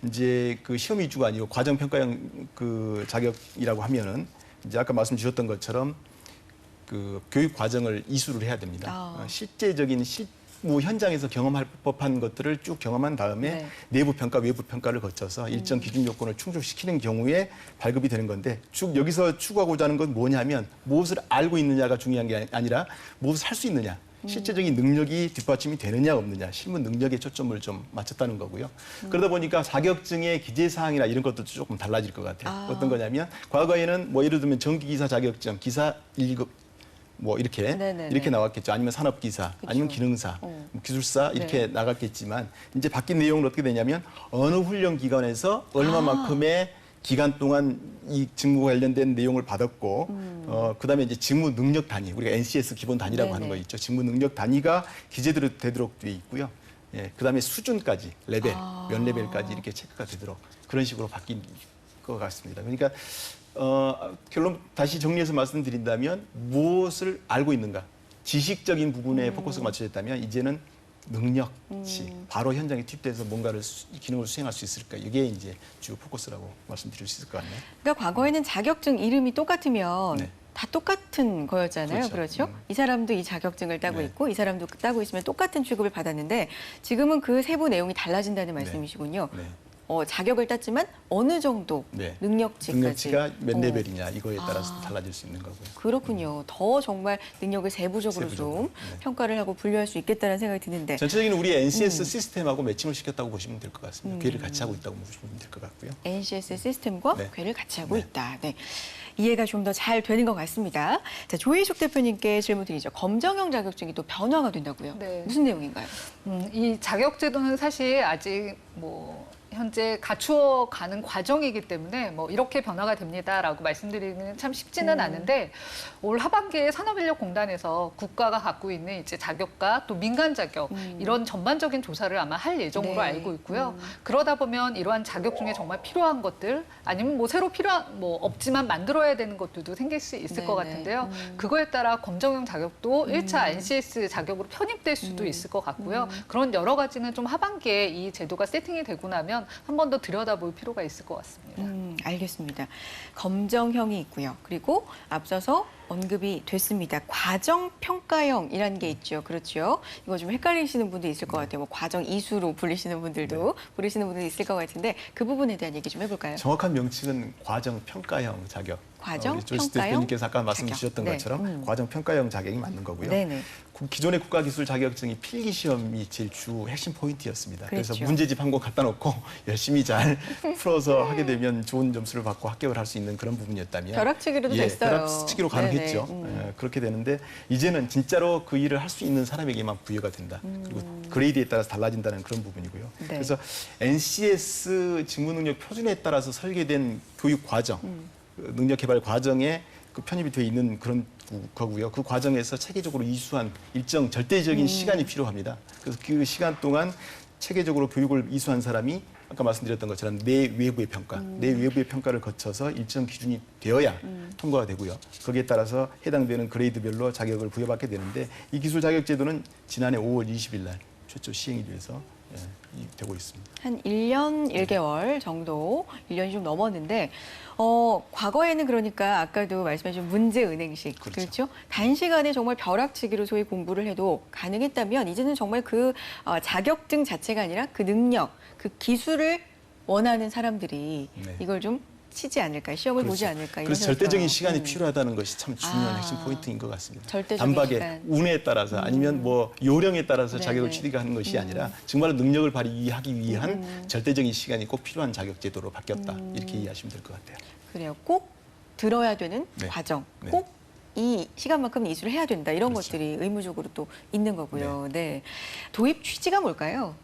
이제 그 시험 위주가 아니고 과정 평가형 그 자격이라고 하면은 이제 아까 말씀 주셨던 것처럼 그 교육 과정을 이수를 해야 됩니다. 실제적인 실무 현장에서 경험할 법한 것들을 쭉 경험한 다음에 네. 내부 평가, 외부 평가를 거쳐서 일정 기준 요건을 충족시키는 경우에 발급이 되는 건데 여기서 추구하고자 하는 건 뭐냐면 무엇을 알고 있느냐가 중요한 게 아니라 무엇을 할 수 있느냐. 실제적인 능력이 뒷받침이 되느냐 없느냐 실무 능력에 초점을 좀 맞췄다는 거고요. 그러다 보니까 자격증의 기재 사항이나 이런 것도 조금 달라질 것 같아요. 어떤 거냐면 과거에는 뭐 예를 들면 전기기사 자격증, 기사 1급 뭐 이렇게 네네네. 이렇게 나왔겠죠. 아니면 산업기사, 아니면 기능사, 뭐 기술사 이렇게 나갔겠지만 이제 바뀐 내용은 어떻게 되냐면 어느 훈련 기관에서 얼마만큼의 기간 동안 이 직무 관련된 내용을 받았고 그다음에 이제 직무 능력 단위 우리가 NCS 기본 단위라고 하는 거 있죠. 직무 능력 단위가 기재되도록 돼 있고요. 예, 그다음에 수준까지 레벨 몇 레벨까지 이렇게 체크가 되도록 그런 식으로 바뀐 것 같습니다. 그러니까 결론 다시 정리해서 말씀드린다면 무엇을 알고 있는가 지식적인 부분에 포커스가 맞춰졌다면 이제는 능력치 바로 현장에 투입돼서 뭔가를 기능을 수행할 수 있을까 이게 이제 주 포커스라고 말씀드릴 수 있을 것 같네요. 그러니까 과거에는 자격증 이름이 똑같으면 네. 다 똑같은 거였잖아요. 그렇죠? 이 사람도 이 자격증을 따고 네. 있고 이 사람도 따고 있으면 똑같은 취급을 받았는데 지금은 그 세부 내용이 달라진다는 말씀이시군요. 네. 자격을 땄지만 어느 정도 네. 능력치까지. 능력치가 몇 레벨이냐 이거에 따라서 달라질 수 있는 거고요. 그렇군요. 더 정말 능력을 세부적으로 세부적으로, 좀 네. 평가를 하고 분류할 수 있겠다는 생각이 드는데. 전체적인 우리 NCS 시스템하고 매칭을 시켰다고 보시면 될 것 같습니다. 괴를 같이 하고 있다고 보시면 될 것 같고요. NCS 시스템과 네. 궤를 같이 하고 네. 있다. 네. 이해가 좀 더 잘 되는 것 같습니다. 자, 조희숙 대표님께 질문 드리죠. 검정형 자격증이 또 변화가 된다고요. 네. 무슨 내용인가요? 이 자격제도는 사실 아직 뭐 현재 갖추어 가는 과정이기 때문에 뭐 이렇게 변화가 됩니다라고 말씀드리기는 참 쉽지는 않은데 올 하반기에 산업인력공단에서 국가가 갖고 있는 이제 자격과 또 민간 자격 이런 전반적인 조사를 아마 할 예정으로 네. 알고 있고요. 그러다 보면 이러한 자격 중에 정말 필요한 것들 아니면 뭐 새로 필요한 뭐 없지만 만들어야 되는 것들도 생길 수 있을 것 네네. 같은데요. 그거에 따라 검정형 자격도 1차 NCS 자격으로 편입될 수도 있을 것 같고요. 그런 여러 가지는 좀 하반기에 이 제도가 세팅이 되고 나면 한 번 더 들여다볼 필요가 있을 것 같습니다. 알겠습니다. 검정형이 있고요. 그리고 앞서서 언급이 됐습니다. 과정평가형이라는 게 있죠. 그렇죠. 이거 좀 헷갈리시는 분도 있을 것 같아요. 뭐 과정 이수로 부르시는 분들도 부르시는 분들도 있을 것 같은데 그 부분에 대한 얘기 좀 해볼까요? 정확한 명칭은 과정평가형 자격. 과정 조희숙 평가형 대표님께서 아까 말씀 자격. 주셨던 네. 것처럼 과정평가형 자격이 맞는 거고요. 네네. 기존의 국가기술 자격증이 필기 시험이 제일 주 핵심 포인트였습니다. 그래서 그렇죠. 문제집 한 권 갖다 놓고 열심히 잘 풀어서 하게 되면 좋은 점수를 받고 합격을 할 수 있는 그런 부분이었다면 벼락치기로도 됐어요. 벼락치기로 가능했죠. 그렇게 되는데 이제는 진짜로 그 일을 할 수 있는 사람에게만 부여가 된다. 그리고 그레이드에 따라서 달라진다는 그런 부분이고요. 네. 그래서 NCS 직무능력 표준에 따라서 설계된 교육 과정, 그 능력 개발 과정에 그 편입이 되어 있는 그런 거고요. 그 과정에서 체계적으로 이수한 일정 절대적인 시간이 필요합니다. 그래서 그 시간 동안 체계적으로 교육을 이수한 사람이 아까 말씀드렸던 것처럼 내외부의 평가, 내외부의 평가를 거쳐서 일정 기준이 되어야 통과가 되고요. 거기에 따라서 해당되는 그레이드별로 자격을 부여받게 되는데 이 기술 자격 제도는 지난해 5월 20일 날 최초 시행이 돼서 되고 있습니다. 한 1년 1개월 정도, 1년이 좀 넘었는데 과거에는 그러니까 아까도 말씀하신 문제은행식, 그렇죠? 단시간에 정말 벼락치기로 소위 공부를 해도 가능했다면 이제는 정말 그 자격증 자체가 아니라 그 능력, 그 기술을 원하는 사람들이 네. 이걸 좀 치지 않을까, 시험을 보지 않을까. 이런 그래서 생각이 절대적인 들어요. 시간이 필요하다는 것이 참 중요한 핵심 포인트인 것 같습니다. 절대적인 단박에 시간. 운에 따라서 아니면 뭐 요령에 따라서 네네. 자격을 취득하는 것이 아니라 정말 능력을 발휘하기 위한 절대적인 시간이 꼭 필요한 자격 제도로 바뀌었다. 이렇게 이해하시면 될 것 같아요. 그래요. 꼭 들어야 되는 네. 과정, 네. 꼭 이 시간만큼 이수를 해야 된다. 이런 그렇죠. 것들이 의무적으로 또 있는 거고요. 네. 도입 취지가 뭘까요?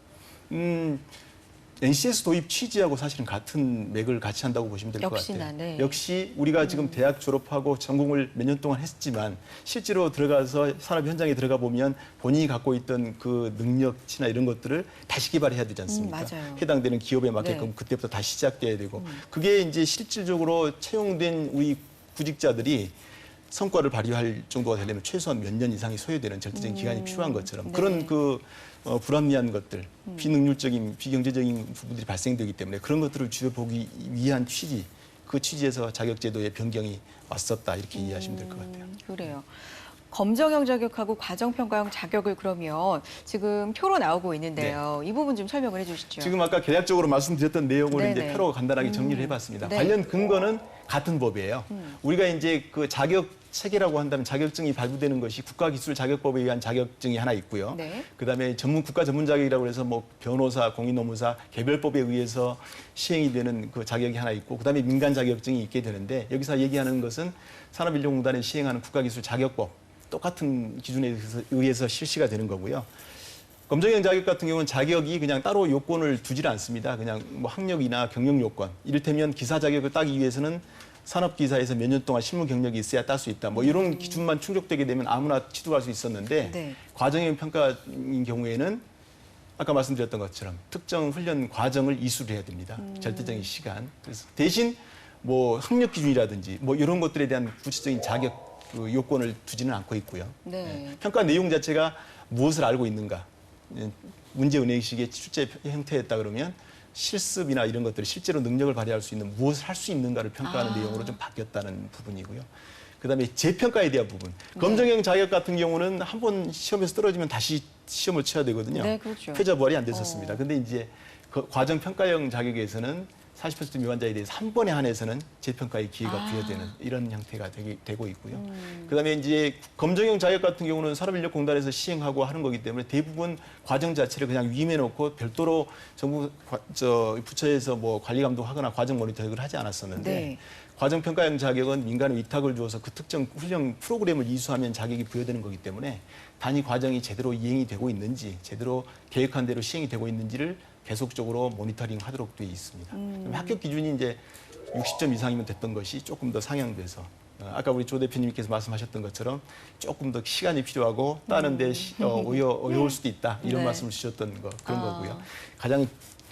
NCS 도입 취지하고 사실은 같은 맥을 같이 한다고 보시면 될 것 역시나, 같아요. 네. 역시 우리가 지금 대학 졸업하고 전공을 몇 년 동안 했지만 실제로 들어가서 산업 현장에 들어가 보면 본인이 갖고 있던 그 능력치나 이런 것들을 다시 개발해야 되지 않습니까? 맞아요. 해당되는 기업에 맞게끔 네. 그때부터 다시 시작돼야 되고 그게 이제 실질적으로 채용된 우리 구직자들이 성과를 발휘할 정도가 되려면 최소한 몇 년 이상이 소요되는 절대적인 기간이 필요한 것처럼 네. 그런 그 불합리한 것들, 비능률적인, 비경제적인 부분들이 발생되기 때문에 그런 것들을 줄여보기 위한 취지, 그 취지에서 자격제도의 변경이 왔었다 이렇게 이해하시면 될 것 같아요. 그래요. 검정형 자격하고 과정평가형 자격을 그러면 지금 표로 나오고 있는데요. 이 부분 좀 설명을 해주시죠. 지금 아까 개략적으로 말씀드렸던 내용을 네네. 이제 표로 간단하게 정리를 해봤습니다. 네. 관련 근거는 같은 법이에요. 우리가 이제 그 자격 체계라고 한다면 자격증이 발부되는 것이 국가기술자격법에 의한 자격증이 하나 있고요. 네. 그다음에 국가 전문 자격이라고 해서 뭐 변호사, 공인노무사 개별법에 의해서 시행이 되는 그 자격이 하나 있고 그다음에 민간 자격증이 있게 되는데 여기서 얘기하는 것은 산업인력공단에 시행하는 국가기술자격법 똑같은 기준에 의해서 실시가 되는 거고요. 검정형 자격 같은 경우는 자격이 그냥 따로 요건을 두질 않습니다. 그냥 뭐 학력이나 경력 요건. 이를테면 기사 자격을 따기 위해서는 산업기사에서 몇 년 동안 실무 경력이 있어야 딸 수 있다. 뭐 이런 기준만 충족되게 되면 아무나 취득할 수 있었는데 네. 과정형 평가인 경우에는 아까 말씀드렸던 것처럼 특정 훈련 과정을 이수를 해야 됩니다. 절대적인 시간. 그래서 대신 뭐 학력 기준이라든지 뭐 이런 것들에 대한 구체적인 자격 그 요건을 두지는 않고 있고요. 네. 평가 내용 자체가 무엇을 알고 있는가. 문제은행식의 출제 형태였다 그러면 실습이나 이런 것들이 실제로 능력을 발휘할 수 있는 무엇을 할 수 있는가를 평가하는 내용으로 좀 바뀌었다는 부분이고요. 그다음에 재평가에 대한 부분. 검정형 자격 같은 경우는 한 번 시험에서 떨어지면 다시 시험을 쳐야 되거든요. 네, 그렇죠. 패자 부활이 안 됐었습니다. 근데 이제 그 과정 평가형 자격에서는 40% 미만자에 대해서 한 번에 한해서는 재평가의 기회가 부여되는 이런 형태가 되고 있고요. 그다음에 이제 검정형 자격 같은 경우는 산업인력공단에서 시행하고 하는 거기 때문에 대부분 과정 자체를 그냥 위임해놓고 별도로 정부 부처에서 뭐 관리 감독하거나 과정 모니터링을 하지 않았었는데 네. 과정 평가형 자격은 민간에 위탁을 주어서 그 특정 훈련 프로그램을 이수하면 자격이 부여되는 거기 때문에 단위 과정이 제대로 이행이 되고 있는지 제대로 계획한 대로 시행이 되고 있는지를 계속적으로 모니터링 하도록 되어 있습니다. 합격 기준이 이제 60점 이상이면 됐던 것이 조금 더 상향돼서 아까 우리 조 대표님께서 말씀하셨던 것처럼 조금 더 시간이 필요하고 따는데 어려울 수도 있다 이런 네. 말씀을 주셨던 거 그런 거고요. 가장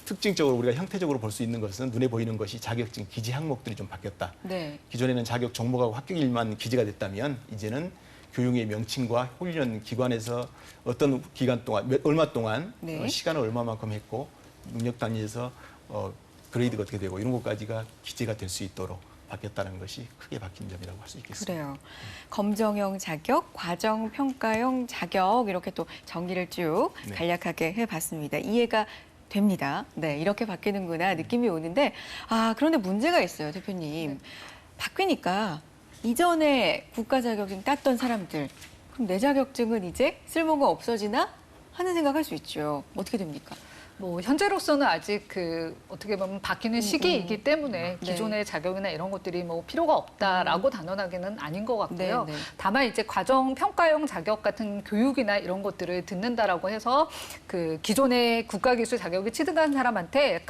특징적으로 우리가 형태적으로 볼 수 있는 것은 눈에 보이는 것이 자격증 기재 항목들이 좀 바뀌었다. 네. 기존에는 자격 종목하고 합격일만 기재가 됐다면 이제는 교육의 명칭과 훈련 기관에서 어떤 기간 동안 얼마 동안 네. 시간을 얼마만큼 했고 능력 단위에서 그레이드가 어떻게 되고 이런 것까지가 기재가 될 수 있도록 바뀌었다는 것이 크게 바뀐 점이라고 할 수 있겠습니다. 그래요. 검정형 자격, 과정평가형 자격 이렇게 또 정리를 쭉 네. 간략하게 해봤습니다. 이해가 됩니다. 네, 이렇게 바뀌는구나 느낌이 오는데 그런데 문제가 있어요, 대표님. 바뀌니까 이전에 국가 자격증 땄던 사람들 그럼 내 자격증은 이제 쓸모가 없어지나 하는 생각할 수 있죠. 어떻게 됩니까? 뭐 현재로서는 아직 어떻게 보면 바뀌는 시기이기 때문에 네. 기존의 자격이나 이런 것들이 뭐 필요가 없다라고 단언하기는 아닌 것 같고요. 네, 네. 다만 이제 과정 평가형 자격 같은 교육이나 이런 것들을 듣는다라고 해서 그 기존의 국가기술 자격을 취득한 사람한테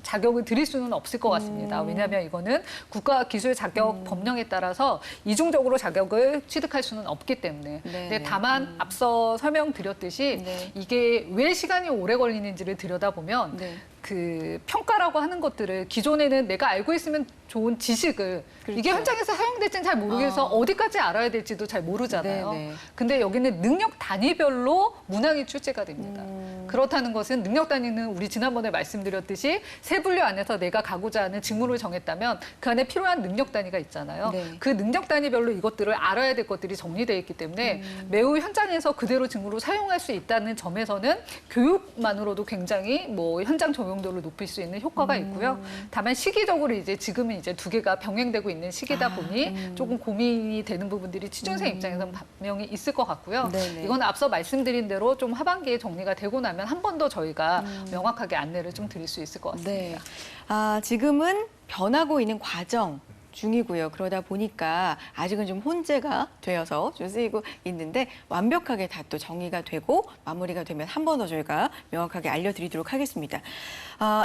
자격을 드릴 수는 없을 것 같습니다. 왜냐하면 이거는 국가기술 자격 법령에 따라서 이중적으로 자격을 취득할 수는 없기 때문에. 근데 다만 앞서 설명드렸듯이 네. 이게 왜 시간이 오래 걸리는지를 들여다보면 네. 그 평가라고 하는 것들을 기존에는 내가 알고 있으면 좋은 지식을 그렇죠. 이게 현장에서 사용될지는 잘 모르겠어 어디까지 알아야 될지도 잘 모르잖아요. 네, 네. 근데 여기는 능력 단위별로 문항이 출제가 됩니다. 그렇다는 것은 능력 단위는 우리 지난번에 말씀드렸듯이 세 분류 안에서 내가 가고자 하는 직무를 정했다면 그 안에 필요한 능력 단위가 있잖아요. 네. 그 능력 단위별로 이것들을 알아야 될 것들이 정리되어 있기 때문에 매우 현장에서 그대로 직무로 사용할 수 있다는 점에서는 교육만으로도 굉장히 뭐 현장 적용도를 높일 수 있는 효과가 있고요. 다만 시기적으로 이제 지금은 이제 두 개가 병행되고 있는 시기다 보니 조금 고민이 되는 부분들이 취준생 입장에서는 분명히 있을 것 같고요. 네네. 이건 앞서 말씀드린 대로 좀 하반기에 정리가 되고 나면 한 번 더 저희가 명확하게 안내를 좀 드릴 수 있을 것 같습니다. 네. 지금은 변하고 있는 과정 중이고요. 그러다 보니까 아직은 좀 혼재가 되어서 좀 쓰이고 있는데 완벽하게 다 또 정리가 되고 마무리가 되면 한 번 더 저희가 명확하게 알려드리도록 하겠습니다.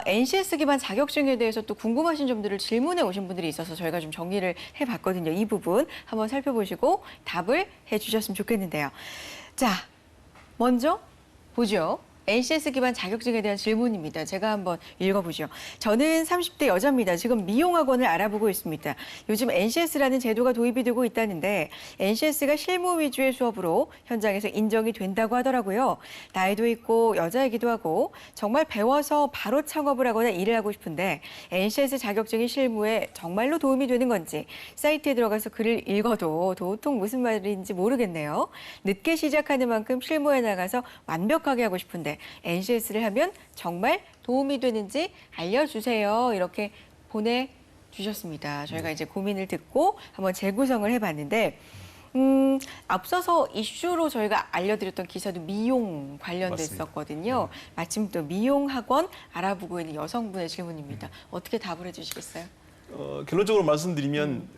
NCS 기반 자격증에 대해서 또 궁금하신 점들을 질문해 오신 분들이 있어서 저희가 좀 정리를 해봤거든요. 이 부분 한번 살펴보시고 답을 해주셨으면 좋겠는데요. 자, 먼저 보죠. NCS 기반 자격증에 대한 질문입니다. 제가 한번 읽어보죠. 저는 30대 여자입니다. 지금 미용학원을 알아보고 있습니다. 요즘 NCS라는 제도가 도입이 되고 있다는데 NCS가 실무 위주의 수업으로 현장에서 인정이 된다고 하더라고요. 나이도 있고 여자이기도 하고 정말 배워서 바로 창업을 하거나 일을 하고 싶은데 NCS 자격증이 실무에 정말로 도움이 되는 건지 사이트에 들어가서 글을 읽어도 도통 무슨 말인지 모르겠네요. 늦게 시작하는 만큼 실무에 나가서 완벽하게 하고 싶은데 NCS를 하면 정말 도움이 되는지 알려주세요. 이렇게 보내주셨습니다. 저희가 이제 고민을 듣고 한번 재구성을 해봤는데 앞서서 이슈로 저희가 알려드렸던 기사도 미용 관련됐었거든요. 마침 또 미용학원 알아보고 있는 여성분의 질문입니다. 어떻게 답을 해주시겠어요? 결론적으로 말씀드리면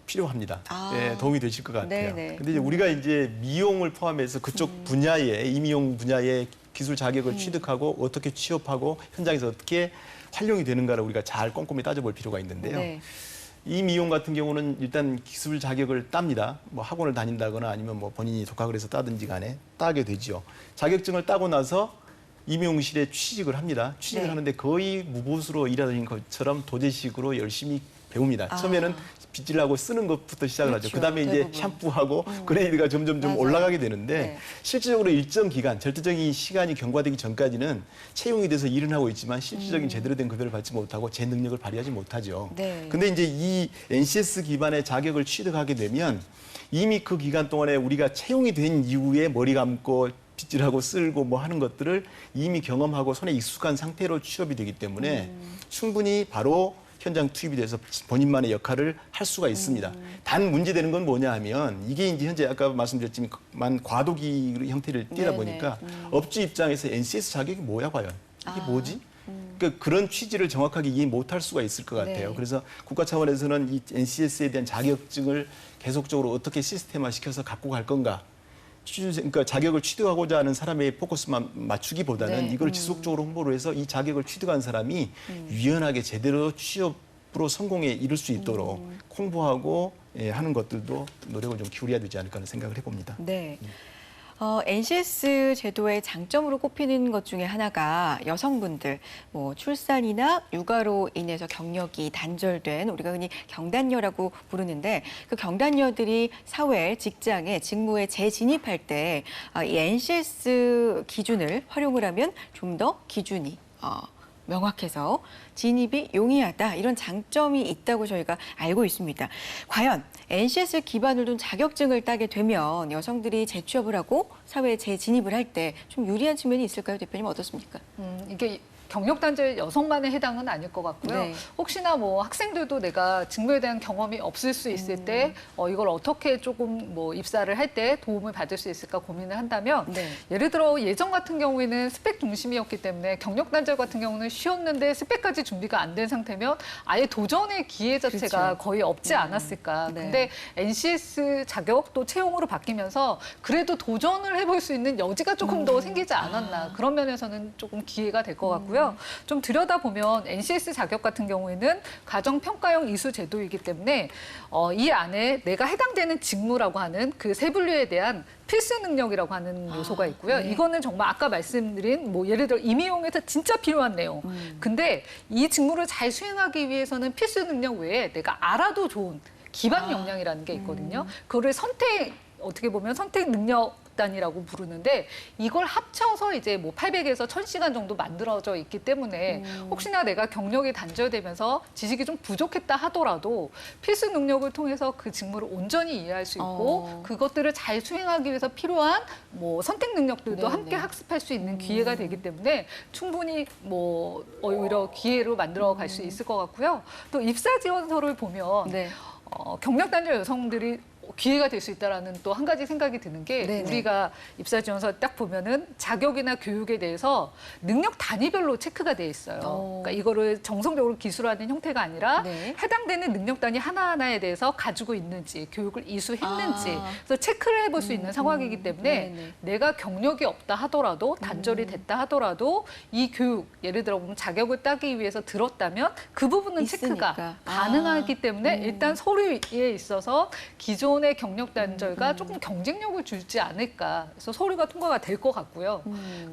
필요합니다. 예, 도움이 되실 것 같아요. 네네. 근데 이제 우리가 이제 미용을 포함해서 그쪽 분야에 이미용 분야의 기술 자격을 취득하고 어떻게 취업하고 현장에서 어떻게 활용이 되는가를 우리가 잘 꼼꼼히 따져볼 필요가 있는데요. 네. 이 미용 같은 경우는 일단 기술 자격을 땁니다. 뭐 학원을 다닌다거나 아니면 뭐 본인이 독학을 해서 따든지 간에 따게 되죠. 자격증을 따고 나서 이미용실에 취직을 합니다. 취직을 네. 하는데 거의 무보수로 일하는 것처럼 도제식으로 열심히 배웁니다. 처음에는 빗질하고 쓰는 것부터 시작을 그렇죠. 하죠. 그다음에 이제 대부분. 샴푸하고 그레이드가 점점 좀 맞아요. 올라가게 되는데 네. 실질적으로 일정 기간, 절대적인 시간이 경과되기 전까지는 채용이 돼서 일은 하고 있지만 실질적인 제대로 된 급여를 받지 못하고 제 능력을 발휘하지 못하죠. 네. 근데 이제 이 NCS 기반의 자격을 취득하게 되면 이미 그 기간 동안에 우리가 채용이 된 이후에 머리 감고 빗질하고 쓸고 뭐 하는 것들을 이미 경험하고 손에 익숙한 상태로 취업이 되기 때문에 충분히 바로 현장 투입이 돼서 본인만의 역할을 할 수가 있습니다. 단 문제되는 건 뭐냐 하면 이게 이제 현재 아까 말씀드렸지만 과도기 형태를 띠다 네네. 보니까 업주 입장에서 NCS 자격이 뭐야 과연? 이게 뭐지? 그러니까 그런 취지를 정확하게 이해 못할 수가 있을 것 같아요. 네. 그래서 국가 차원에서는 이 NCS에 대한 자격증을 계속적으로 어떻게 시스템화시켜서 갖고 갈 건가? 그러니까 자격을 취득하고자 하는 사람의 포커스만 맞추기보다는 네. 이걸 지속적으로 홍보를 해서 이 자격을 취득한 사람이 유연하게 제대로 취업으로 성공에 이를 수 있도록 홍보하고 하는 것들도 노력을 좀 기울여야 되지 않을까 하는 생각을 해봅니다. 네. NCS 제도의 장점으로 꼽히는 것 중에 하나가 여성분들, 뭐 출산이나 육아로 인해서 경력이 단절된 우리가 흔히 경단녀라고 부르는데 그 경단녀들이 사회, 직장에, 직무에 재진입할 때 이 NCS 기준을 활용을 하면 좀 더 기준이 명확해서 진입이 용이하다 이런 장점이 있다고 저희가 알고 있습니다. 과연 NCS 기반을 둔 자격증을 따게 되면 여성들이 재취업을 하고 사회에 재진입을 할 때 좀 유리한 측면이 있을까요, 대표님 어떻습니까? 이게 경력 단절 여성만의 해당은 아닐 것 같고요. 네. 혹시나 뭐 학생들도 내가 직무에 대한 경험이 없을 수 있을 때 이걸 어떻게 조금 뭐 입사를 할 때 도움을 받을 수 있을까 고민을 한다면 네. 예를 들어 예전 같은 경우에는 스펙 중심이었기 때문에 경력 단절 같은 경우는 쉬웠는데 스펙까지 준비가 안 된 상태면 아예 도전의 기회 자체가 그렇죠. 거의 없지 않았을까. 네. 근데 NCS 자격도 채용으로 바뀌면서 그래도 도전을 해볼 수 있는 여지가 조금 더 생기지 않았나. 그런 면에서는 조금 기회가 될 것 같고요. 있는데요. 좀 들여다보면 NCS 자격 같은 경우에는 가정평가형 이수 제도이기 때문에 이 안에 내가 해당되는 직무라고 하는 그 세 분류에 대한 필수 능력이라고 하는 요소가 있고요. 네. 이거는 정말 아까 말씀드린 뭐 예를 들어 임의용에서 진짜 필요한 내용. 근데 이 직무를 잘 수행하기 위해서는 필수 능력 외에 내가 알아도 좋은 기반 역량이라는 게 있거든요. 그거를 어떻게 보면 선택 능력단이라고 부르는데 이걸 합쳐서 이제 뭐 800에서 1000시간 정도 만들어져 있기 때문에 혹시나 내가 경력이 단절되면서 지식이 좀 부족했다 하더라도 필수 능력을 통해서 그 직무를 온전히 이해할 수 있고 그것들을 잘 수행하기 위해서 필요한 뭐 선택 능력들도 네네. 함께 학습할 수 있는 기회가 되기 때문에 충분히 뭐 오히려 기회로 만들어 갈 수 있을 것 같고요. 또 입사 지원서를 보면 네. 경력 단절 여성들이 기회가 될 수 있다라는 또 한 가지 생각이 드는 게 네네. 우리가 입사 지원서 딱 보면은 자격이나 교육에 대해서 능력 단위별로 체크가 돼 있어요. 그러니까 이거를 정성적으로 기술하는 형태가 아니라 네. 해당되는 능력 단위 하나하나에 대해서 가지고 있는지 교육을 이수했는지 그래서 체크를 해볼 수 있는 상황이기 때문에 네네. 내가 경력이 없다 하더라도 단절이 됐다 하더라도 이 교육 예를 들어 보면 자격을 따기 위해서 들었다면 그 부분은 체크가 있으니까. 가능하기 때문에 일단 서류에 있어서 기존의 경력 단절과 조금 경쟁력을 주지 않을까. 그래서 서류가 통과가 될 것 같고요.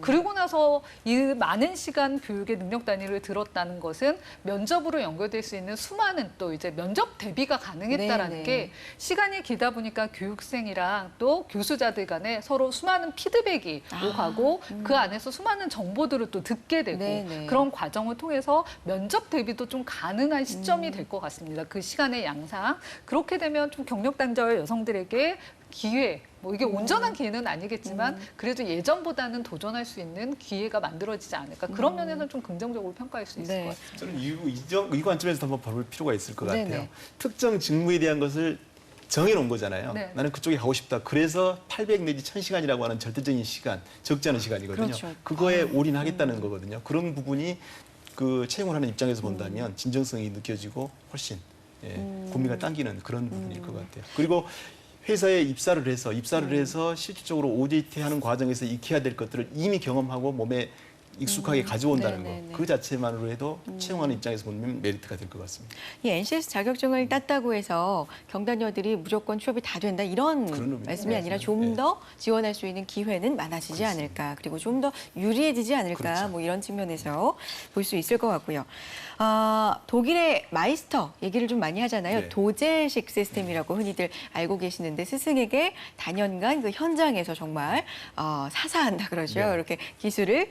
그리고 나서 이 많은 시간 교육의 능력 단위를 들었다는 것은 면접으로 연결될 수 있는 수많은 또 이제 면접 대비가 가능했다라는 네네. 게 시간이 길다 보니까 교육생이랑 또 교수자들 간에 서로 수많은 피드백이 오가고 그 안에서 수많은 정보들을 또 듣게 되고 네네. 그런 과정을 통해서 면접 대비도 좀 가능한 시점이 될 것 같습니다. 그 시간의 양상. 그렇게 되면 좀 경력 단절 여성들에게 기회, 뭐 이게 온전한 기회는 아니겠지만 그래도 예전보다는 도전할 수 있는 기회가 만들어지지 않을까. 그런 면에서는 좀 긍정적으로 평가할 수 있을 네. 것 같습니다. 저는 이 관점에서 한번 봐볼 필요가 있을 것 같아요. 네네. 특정 직무에 대한 것을 정해놓은 거잖아요. 네. 나는 그쪽에 가고 싶다. 그래서 800 내지 1000시간이라고 하는 절대적인 시간, 적지 않은 시간이거든요. 그렇죠. 그거에 올인하겠다는 거거든요. 그런 부분이 그 채용을 하는 입장에서 본다면 진정성이 느껴지고 훨씬 구미가 당기는 그런 부분일 것 같아요. 그리고 회사에 입사를 해서 실질적으로 OJT 하는 과정에서 익혀야 될 것들을 이미 경험하고 몸에 익숙하게 가져온다는 네네네. 거. 그 자체만으로 해도 채용하는 입장에서 보면 메리트가 될 것 같습니다. 이 NCS 자격증을 땄다고 해서 경단녀들이 무조건 취업이 다 된다 이런 그런 의미는 말씀이 아니라 아니죠. 좀 네. 더 지원할 수 있는 기회는 많아지지 않을까 그리고 좀 더 유리해지지 않을까 그렇죠. 뭐 이런 측면에서 볼 수 있을 것 같고요. 독일의 마이스터 얘기를 좀 많이 하잖아요. 네. 도제식 시스템이라고 흔히들 알고 계시는데 스승에게 단연간 그 현장에서 정말 사사한다 그러죠. 네. 이렇게 기술을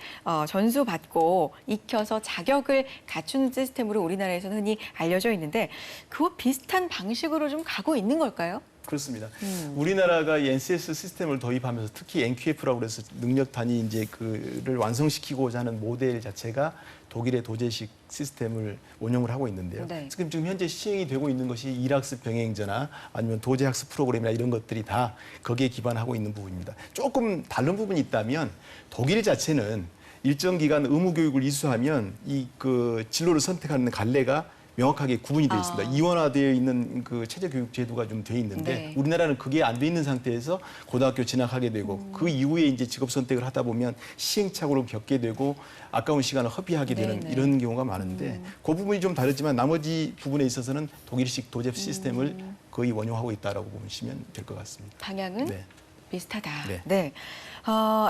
전수받고 익혀서 자격을 갖추는 시스템으로 우리나라에서는 흔히 알려져 있는데 그거 비슷한 방식으로 좀 가고 있는 걸까요? 그렇습니다. 우리나라가 이 NCS 시스템을 도입하면서 특히 NQF라고 해서 능력 단위 이제 그를 완성시키고자 하는 모델 자체가 독일의 도제식 시스템을 원용을 하고 있는데요. 네. 지금 현재 시행이 되고 있는 것이 일학습 병행전화 아니면 도제학습 프로그램이나 이런 것들이 다 거기에 기반하고 있는 부분입니다. 조금 다른 부분이 있다면 독일 자체는 일정 기간 의무 교육을 이수하면 이 그 진로를 선택하는 갈래가 명확하게 구분이 되어 있습니다. 이원화되어 있는 그 체제 교육 제도가 좀 돼 있는데 네. 우리나라는 그게 안 돼 있는 상태에서 고등학교 진학하게 되고 그 이후에 이제 직업 선택을 하다 보면 시행착오를 겪게 되고 아까운 시간을 허비하게 되는 네네. 이런 경우가 많은데 그 부분이 좀 다르지만 나머지 부분에 있어서는 독일식 도제 시스템을 거의 원용하고 있다라고 보시면 될 것 같습니다. 방향은 네. 비슷하다. 네. 네.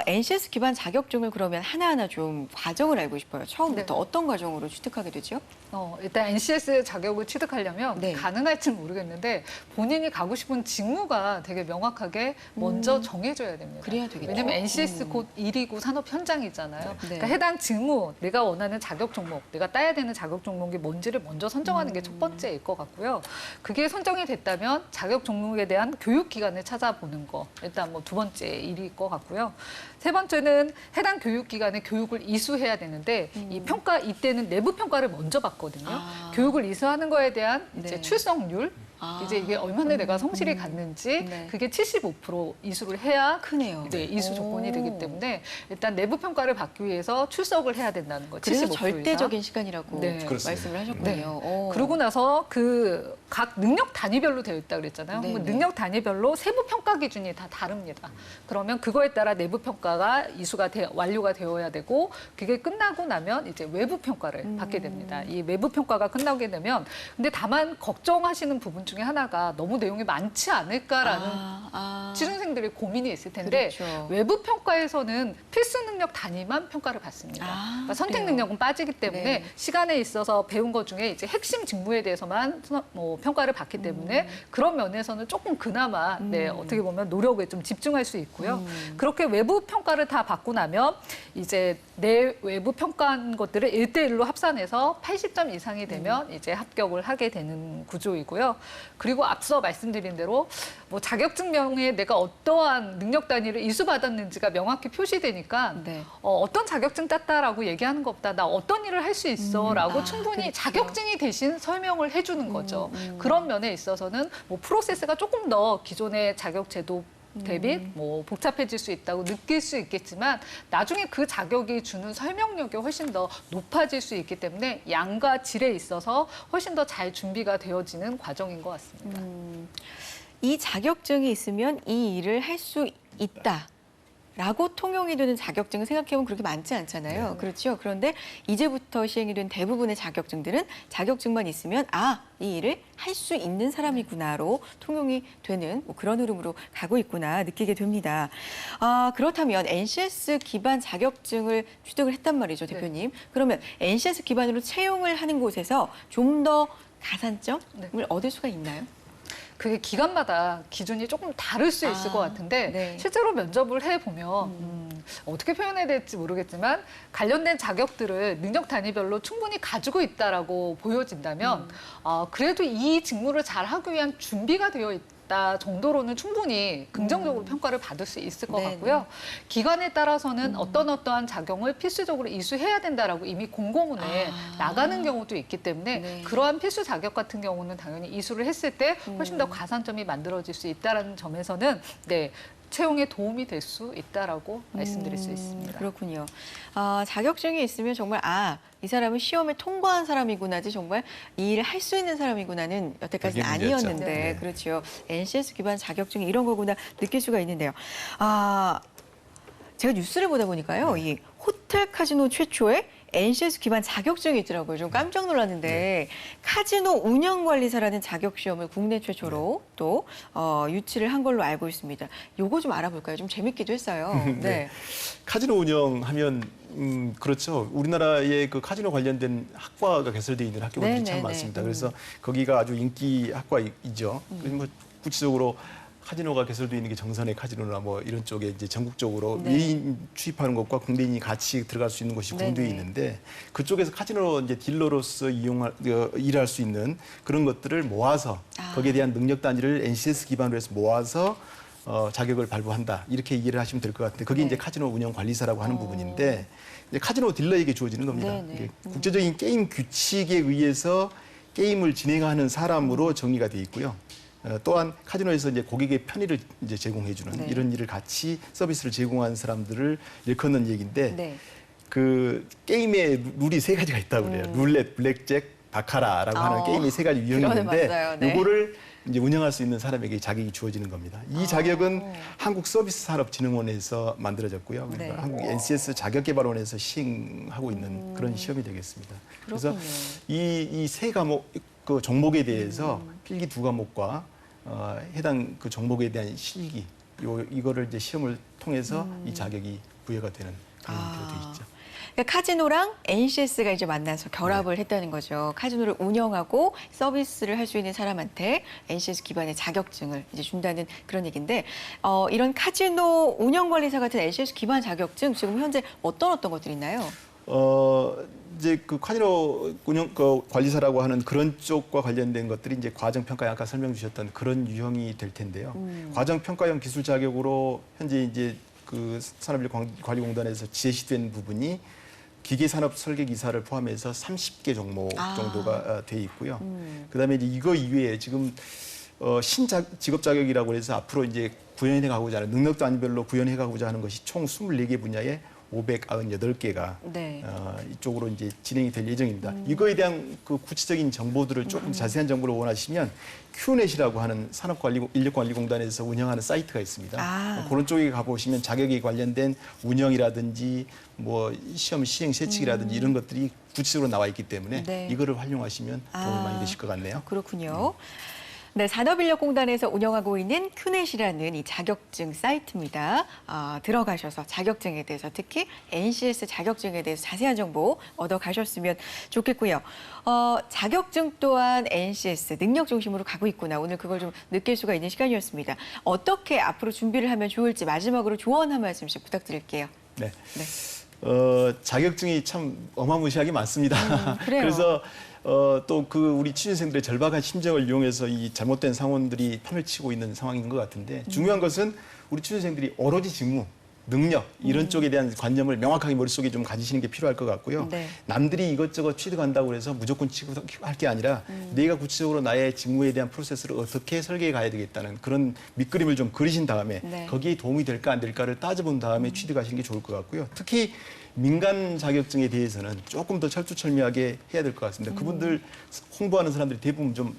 NCS 기반 자격증을 그러면 하나하나 좀 과정을 알고 싶어요. 처음부터 네. 어떤 과정으로 취득하게 되죠? 일단 NCS 자격을 취득하려면 네. 가능할지는 모르겠는데 본인이 가고 싶은 직무가 되게 명확하게 먼저 정해져야 됩니다. 그래야 되겠죠. 왜냐면 NCS 곧 1위고 산업 현장이잖아요. 네. 그러니까 해당 직무, 내가 원하는 자격 종목, 내가 따야 되는 자격 종목이 뭔지를 먼저 선정하는 게 첫 번째일 것 같고요. 그게 선정이 됐다면 자격 종목에 대한 교육 기관을 찾아보는 거 일단 뭐 두 번째 일일 것 같고요. 세 번째는 해당 교육기관에 교육을 이수해야 되는데 이 평가 이때는 내부 평가를 먼저 받거든요. 교육을 이수하는 거에 대한 이제 네. 출석률 이제 이게 얼마나 내가 성실히 갔는지 네. 그게 75% 이수를 해야 크네요. 네, 이수 오. 조건이 되기 때문에 일단 내부 평가를 받기 위해서 출석을 해야 된다는 거. 그래서 75% 절대적인 시간이라고 네. 그렇습니다. 말씀을 하셨군요. 네. 오. 그러고 나서 그 각 능력 단위별로 되어 있다 그랬잖아요. 네, 그 네. 능력 단위별로 세부 평가 기준이 다 다릅니다. 그러면 그거에 따라 내부 평가가 완료가 되어야 되고 그게 끝나고 나면 이제 외부 평가를 받게 됩니다. 이 외부 평가가 끝나게 되면 근데 다만 걱정하시는 부분 중에 하나가 너무 내용이 많지 않을까라는 취준생들의 고민이 있을 텐데 그렇죠. 외부 평가에서는 필수 능력 단위만 평가를 받습니다. 그러니까 선택 그래요? 능력은 빠지기 때문에 네. 시간에 있어서 배운 것 중에 이제 핵심 직무에 대해서만 평가를 받기 때문에 그런 면에서는 조금 그나마 네, 어떻게 보면 노력에 좀 집중할 수 있고요. 그렇게 외부 평가를 다 받고 나면 이제 내 외부 평가한 것들을 1대1로 합산해서 80점 이상이 되면 이제 합격을 하게 되는 구조이고요. 그리고 앞서 말씀드린 대로 뭐 자격증명에 내가 어떠한 능력 단위를 이수받았는지가 명확히 표시되니까 네. 어떤 자격증 땄다라고 얘기하는 것보다 나 어떤 일을 할 수 있어라고 아, 충분히 그렇죠. 자격증이 대신 설명을 해주는 거죠. 그런 면에 있어서는 뭐 프로세스가 조금 더 기존의 자격 제도 대비 뭐 복잡해질 수 있다고 느낄 수 있겠지만 나중에 그 자격이 주는 설명력이 훨씬 더 높아질 수 있기 때문에 양과 질에 있어서 훨씬 더 잘 준비가 되어지는 과정인 것 같습니다. 이 자격증이 있으면 이 일을 할 수 있다. 라고 통용이 되는 자격증을 생각해보면 그렇게 많지 않잖아요. 그렇죠. 그런데 이제부터 시행이 된 대부분의 자격증들은 자격증만 있으면 이 일을 할 수 있는 사람이구나로 통용이 되는 뭐 그런 흐름으로 가고 있구나 느끼게 됩니다. 그렇다면 NCS 기반 자격증을 취득을 했단 말이죠, 대표님. 그러면 NCS 기반으로 채용을 하는 곳에서 좀 더 가산점을 얻을 수가 있나요? 그게 기관마다 기준이 조금 다를 수 있을 것 같은데 네. 실제로 면접을 해보면 어떻게 표현해야 될지 모르겠지만 관련된 자격들을 능력 단위별로 충분히 가지고 있다라고 보여진다면 그래도 이 직무를 잘 하기 위한 준비가 되어 있다 정도로는 충분히 긍정적으로 평가를 받을 수 있을 것 네, 같고요. 기관에 따라서는 어떠한 자격을 필수적으로 이수해야 된다라고 이미 공고문에 나가는 경우도 있기 때문에 네. 그러한 필수 자격 같은 경우는 당연히 이수를 했을 때 훨씬 더 가산점이 만들어질 수 있다는 점에서는 네. 채용에 도움이 될 수 있다라고 말씀드릴 수 있습니다. 그렇군요. 자격증이 있으면 정말 이 사람은 시험에 통과한 사람이구나지 정말 이 일을 할 수 있는 사람이구나는 여태까지는 그게 문제였죠. 아니었는데 네. 그렇죠. NCS 기반 자격증이 이런 거구나 느낄 수가 있는데요. 제가 뉴스를 보다 보니까요. 이 호텔 카지노 최초의 NCS 기반 자격증이 있더라고요. 좀 깜짝 놀랐는데 카지노 운영관리사라는 자격시험을 국내 최초로 또 유치를 한 걸로 알고 있습니다. 요거 좀 알아볼까요? 좀 재밌기도 했어요. 네. 카지노 운영하면 그렇죠. 우리나라에 그 카지노 관련된 학과가 개설되어 있는 학교들이 네, 참 네, 많습니다. 네. 그래서 거기가 아주 인기 학과이죠. 뭐 구체적으로 카지노가 개설되어 있는 게 정선의 카지노나 뭐 이런 쪽에 이제 전국적으로 네. 외인 취입하는 것과 국내인이 같이 들어갈 수 있는 곳이 네, 공도에 네. 있는데 그쪽에서 카지노 이제 딜러로서 일할 수 있는 그런 것들을 모아서 거기에 대한 능력 단위를 NCS 기반으로 해서 모아서 자격을 발부한다 이렇게 이해를 하시면 될 것 같은데 그게 네. 이제 카지노 운영 관리사라고 하는 부분인데 이제 카지노 딜러에게 주어지는 겁니다. 네, 네. 이게 국제적인 게임 규칙에 의해서 게임을 진행하는 사람으로 정의가 돼 있고요. 또한 카지노에서 이제 고객의 편의를 이제 제공해주는 네. 이런 일을 같이 서비스를 제공하는 사람들을 일컫는 얘기인데 네. 그 게임의 룰이 세 가지가 있다고 그래요. 룰렛, 블랙잭, 바카라라고 하는 게임의 세 가지 유형이 그거는 있는데 맞아요. 네. 이거를 이제 운영할 수 있는 사람에게 자격이 주어지는 겁니다. 이 자격은 한국서비스산업진흥원에서 만들어졌고요. 그리고 네. 한국 NCS 자격개발원에서 시행하고 있는 그런 시험이 되겠습니다. 그래서 그렇군요. 이 세 과목 그 종목에 대해서 필기 두 과목과 해당 그 종목에 대한 실기 이거를 이제 시험을 통해서 이 자격이 부여가 되는 그런 형태로 돼 있죠. 그러니까 카지노랑 NCS가 이제 만나서 결합을 했다는 거죠. 카지노를 운영하고 서비스를 할 수 있는 사람한테 NCS 기반의 자격증을 이제 준다는 그런 얘기인데 이런 카지노 운영관리사 같은 NCS 기반 자격증 지금 현재 어떤 것들이 있나요? 이제 그 카지노 운영 관리사라고 하는 그런 쪽과 관련된 것들이 이제 과정평가형 아까 설명 주셨던 그런 유형이 될 텐데요. 과정평가형 기술 자격으로 현재 이제 그 산업인력관리공단에서 제시된 부분이 기계산업 설계기사를 포함해서 30개 종목 정도가 돼 있고요. 그다음에 이제 이거 이외에 지금 신직업 자격이라고 해서 앞으로 이제 구현해 가고자 하는 능력도 안별로 구현해 가고자 하는 것이 총 24개 분야에 598개가 네. 이쪽으로 이제 진행이 될 예정입니다. 이거에 대한 그 구체적인 정보들을 조금 자세한 정보를 원하시면 큐넷이라고 하는 산업인력관리공단에서 운영하는 사이트가 있습니다. 그런 쪽에 가보시면 자격에 관련된 운영이라든지 뭐 시험 시행 세칙이라든지 이런 것들이 구체적으로 나와 있기 때문에 네. 이거를 활용하시면 도움이 많이 되실 것 같네요. 그렇군요. 네, 산업인력공단에서 운영하고 있는 큐넷이라는 이 자격증 사이트입니다. 들어가셔서 자격증에 대해서 특히 NCS 자격증에 대해서 자세한 정보 얻어가셨으면 좋겠고요. 자격증 또한 NCS 능력 중심으로 가고 있구나. 오늘 그걸 좀 느낄 수가 있는 시간이었습니다. 어떻게 앞으로 준비를 하면 좋을지 마지막으로 조언 한 말씀씩 부탁드릴게요. 네. 네. 자격증이 참 어마무시하게 많습니다. 그래요. 그래서 또 그 우리 취준생들의 절박한 심정을 이용해서 이 잘못된 상원들이 판을 치고 있는 상황인 것 같은데 중요한 것은 우리 취준생들이 오로지 직무, 능력 이런 쪽에 대한 관념을 명확하게 머릿속에 좀 가지시는 게 필요할 것 같고요. 네. 남들이 이것저것 취득한다고 해서 무조건 취득할 게 아니라 내가 구체적으로 나의 직무에 대한 프로세스를 어떻게 설계해 가야 되겠다는 그런 밑그림을 좀 그리신 다음에 네. 거기에 도움이 될까 안 될까를 따져본 다음에 취득하시는 게 좋을 것 같고요. 특히 민간 자격증에 대해서는 조금 더 철두철미하게 해야 될 것 같습니다. 그분들 홍보하는 사람들이 대부분 좀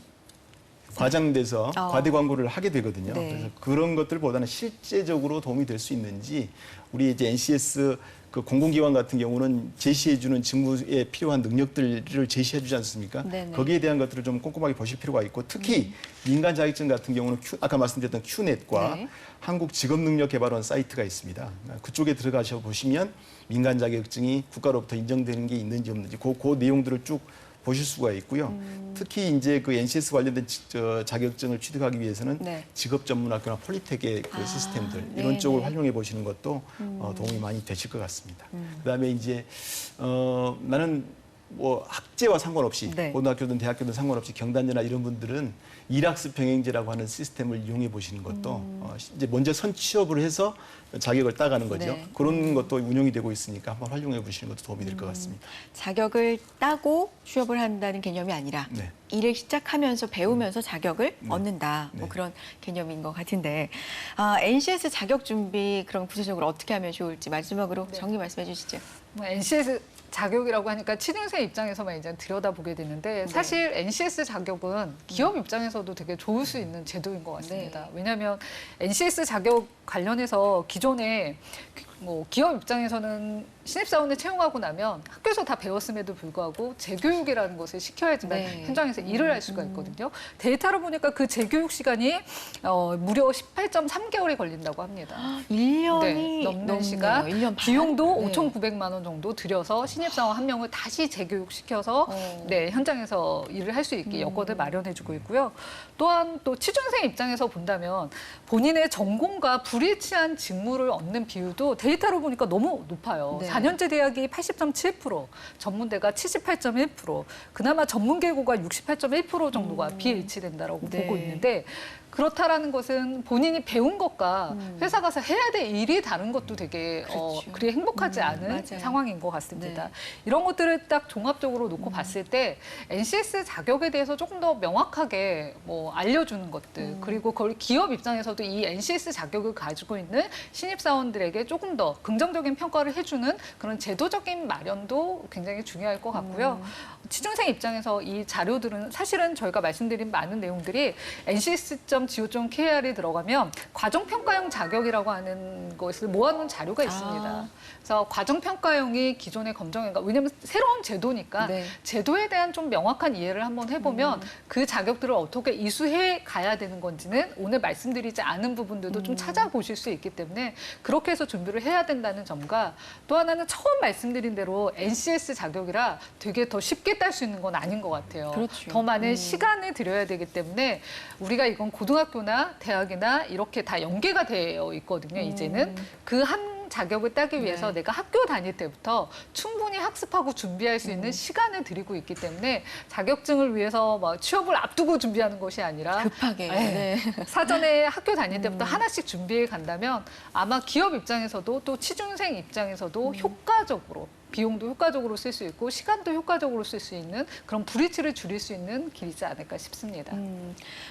과장돼서 과대 광고를 하게 되거든요. 네. 그래서 그런 것들보다는 실제적으로 도움이 될 수 있는지 우리 이제 NCS 그 공공기관 같은 경우는 제시해주는 직무에 필요한 능력들을 제시해주지 않습니까? 네네. 거기에 대한 것들을 좀 꼼꼼하게 보실 필요가 있고 특히 민간 자격증 같은 경우는 아까 말씀드렸던 큐넷과 네. 한국직업능력개발원 사이트가 있습니다. 그쪽에 들어가셔 보시면 민간 자격증이 국가로부터 인정되는 게 있는지 없는지 그 내용들을 쭉 보실 수가 있고요. 특히 이제 그 NCS 관련된 자격증을 취득하기 위해서는 네. 직업전문학교나 폴리텍의 그 시스템들 네, 이런 쪽을 네. 활용해 보시는 것도 도움이 많이 되실 것 같습니다. 그다음에 이제 나는 뭐 학제와 상관없이 네. 고등학교든 대학교든 상관없이 경단자나 이런 분들은 일학습 병행제라고 하는 시스템을 이용해 보시는 것도 이제 먼저 선취업을 해서 자격을 따가는 거죠. 네. 그런 것도 운영이 되고 있으니까 한번 활용해 보시는 것도 도움이 될 것 같습니다. 자격을 따고 취업을 한다는 개념이 아니라 네. 일을 시작하면서 배우면서 자격을 얻는다. 뭐 네. 그런 개념인 것 같은데 NCS 자격 준비 그럼 구체적으로 어떻게 하면 좋을지 마지막으로 정리 말씀해 주시죠. 뭐 NCS 자격이라고 하니까 취준생 입장에서만 이제 들여다보게 되는데 사실 NCS 자격은 기업 입장에서도 되게 좋을 수 있는 제도인 것 같습니다. 네. 왜냐하면 NCS 자격 관련해서 기존에 뭐 기업 입장에서는 신입사원을 채용하고 나면 학교에서 다 배웠음에도 불구하고 재교육이라는 것을 시켜야지만 네. 현장에서 일을 할 수가 있거든요. 데이터로 보니까 그 재교육 시간이 무려 18.3개월이 걸린다고 합니다. 1년이 네, 넘는 시간, 1년 반? 비용도 네. 5,900만 원 정도 들여서 신입사원 한 명을 다시 재교육시켜서 네, 현장에서 일을 할 수 있게 여건을 마련해주고 있고요. 또한 또 취준생 입장에서 본다면 본인의 전공과 불일치한 직무를 얻는 비율도 데이터로 보니까 너무 높아요. 네. 4년제 대학이 80.7%, 전문대가 78.1%, 그나마 전문계고가 68.1% 정도가 비일치된다라고 네. 보고 있는데 그렇다라는 것은 본인이 배운 것과 회사 가서 해야 될 일이 다른 것도 되게 그렇죠. 그리 행복하지 않은 맞아요. 상황인 것 같습니다. 네. 이런 것들을 딱 종합적으로 놓고 봤을 때 NCS 자격에 대해서 조금 더 명확하게 뭐 알려주는 것들 그리고 그걸 기업 입장에서도 이 NCS 자격을 가지고 있는 신입사원들에게 조금 더 긍정적인 평가를 해주는 그런 제도적인 마련도 굉장히 중요할 것 같고요. 취준생 입장에서 이 자료들은 사실은 저희가 말씀드린 많은 내용들이 ncs.go.kr에 들어가면 과정평가형 자격이라고 하는 것을 모아놓은 자료가 있습니다. 그래서 과정평가형이 기존의 검정인가 왜냐하면 새로운 제도니까 네. 제도에 대한 좀 명확한 이해를 한번 해보면 그 자격들을 어떻게 이수해 가야 되는 건지는 오늘 말씀드리지 않은 부분들도 좀 찾아보실 수 있기 때문에 그렇게 해서 준비를 해야 된다는 점과 또 하나는 처음 말씀드린 대로 NCS 자격이라 되게 더 쉽게 딸 수 있는 건 아닌 것 같아요. 그렇죠. 더 많은 시간을 들여야 되기 때문에 우리가 이건 고등학교나 대학이나 이렇게 다 연계가 되어 있거든요. 이제는 그 한 자격을 따기 위해서 네. 내가 학교 다닐 때부터 충분히 학습하고 준비할 수 있는 시간을 드리고 있기 때문에 자격증을 위해서 막 취업을 앞두고 준비하는 것이 아니라 급하게. 네. 사전에 학교 다닐 때부터 하나씩 준비해 간다면 아마 기업 입장에서도 또 취준생 입장에서도 효과적으로 비용도 효과적으로 쓸 수 있고 시간도 효과적으로 쓸 수 있는 그런 불이치를 줄일 수 있는 길이지 않을까 싶습니다.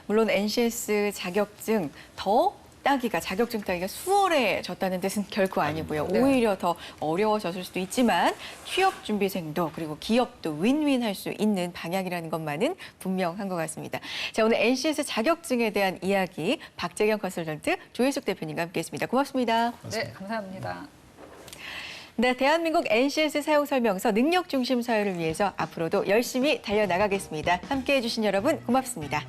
물론 NCS 자격증 더 따기가 자격증 따기가 수월해졌다는 뜻은 결코 아니고요. 네. 오히려 더 어려워졌을 수도 있지만 취업 준비생도 그리고 기업도 윈윈할 수 있는 방향이라는 것만은 분명한 것 같습니다. 자, 오늘 NCS 자격증에 대한 이야기 박재경 컨설턴트 조혜숙 대표님과 함께했습니다. 고맙습니다. 네, 감사합니다. 네, 대한민국 NCS 사용 설명서 능력 중심 사회를 위해서 앞으로도 열심히 달려나가겠습니다. 함께해 주신 여러분 고맙습니다.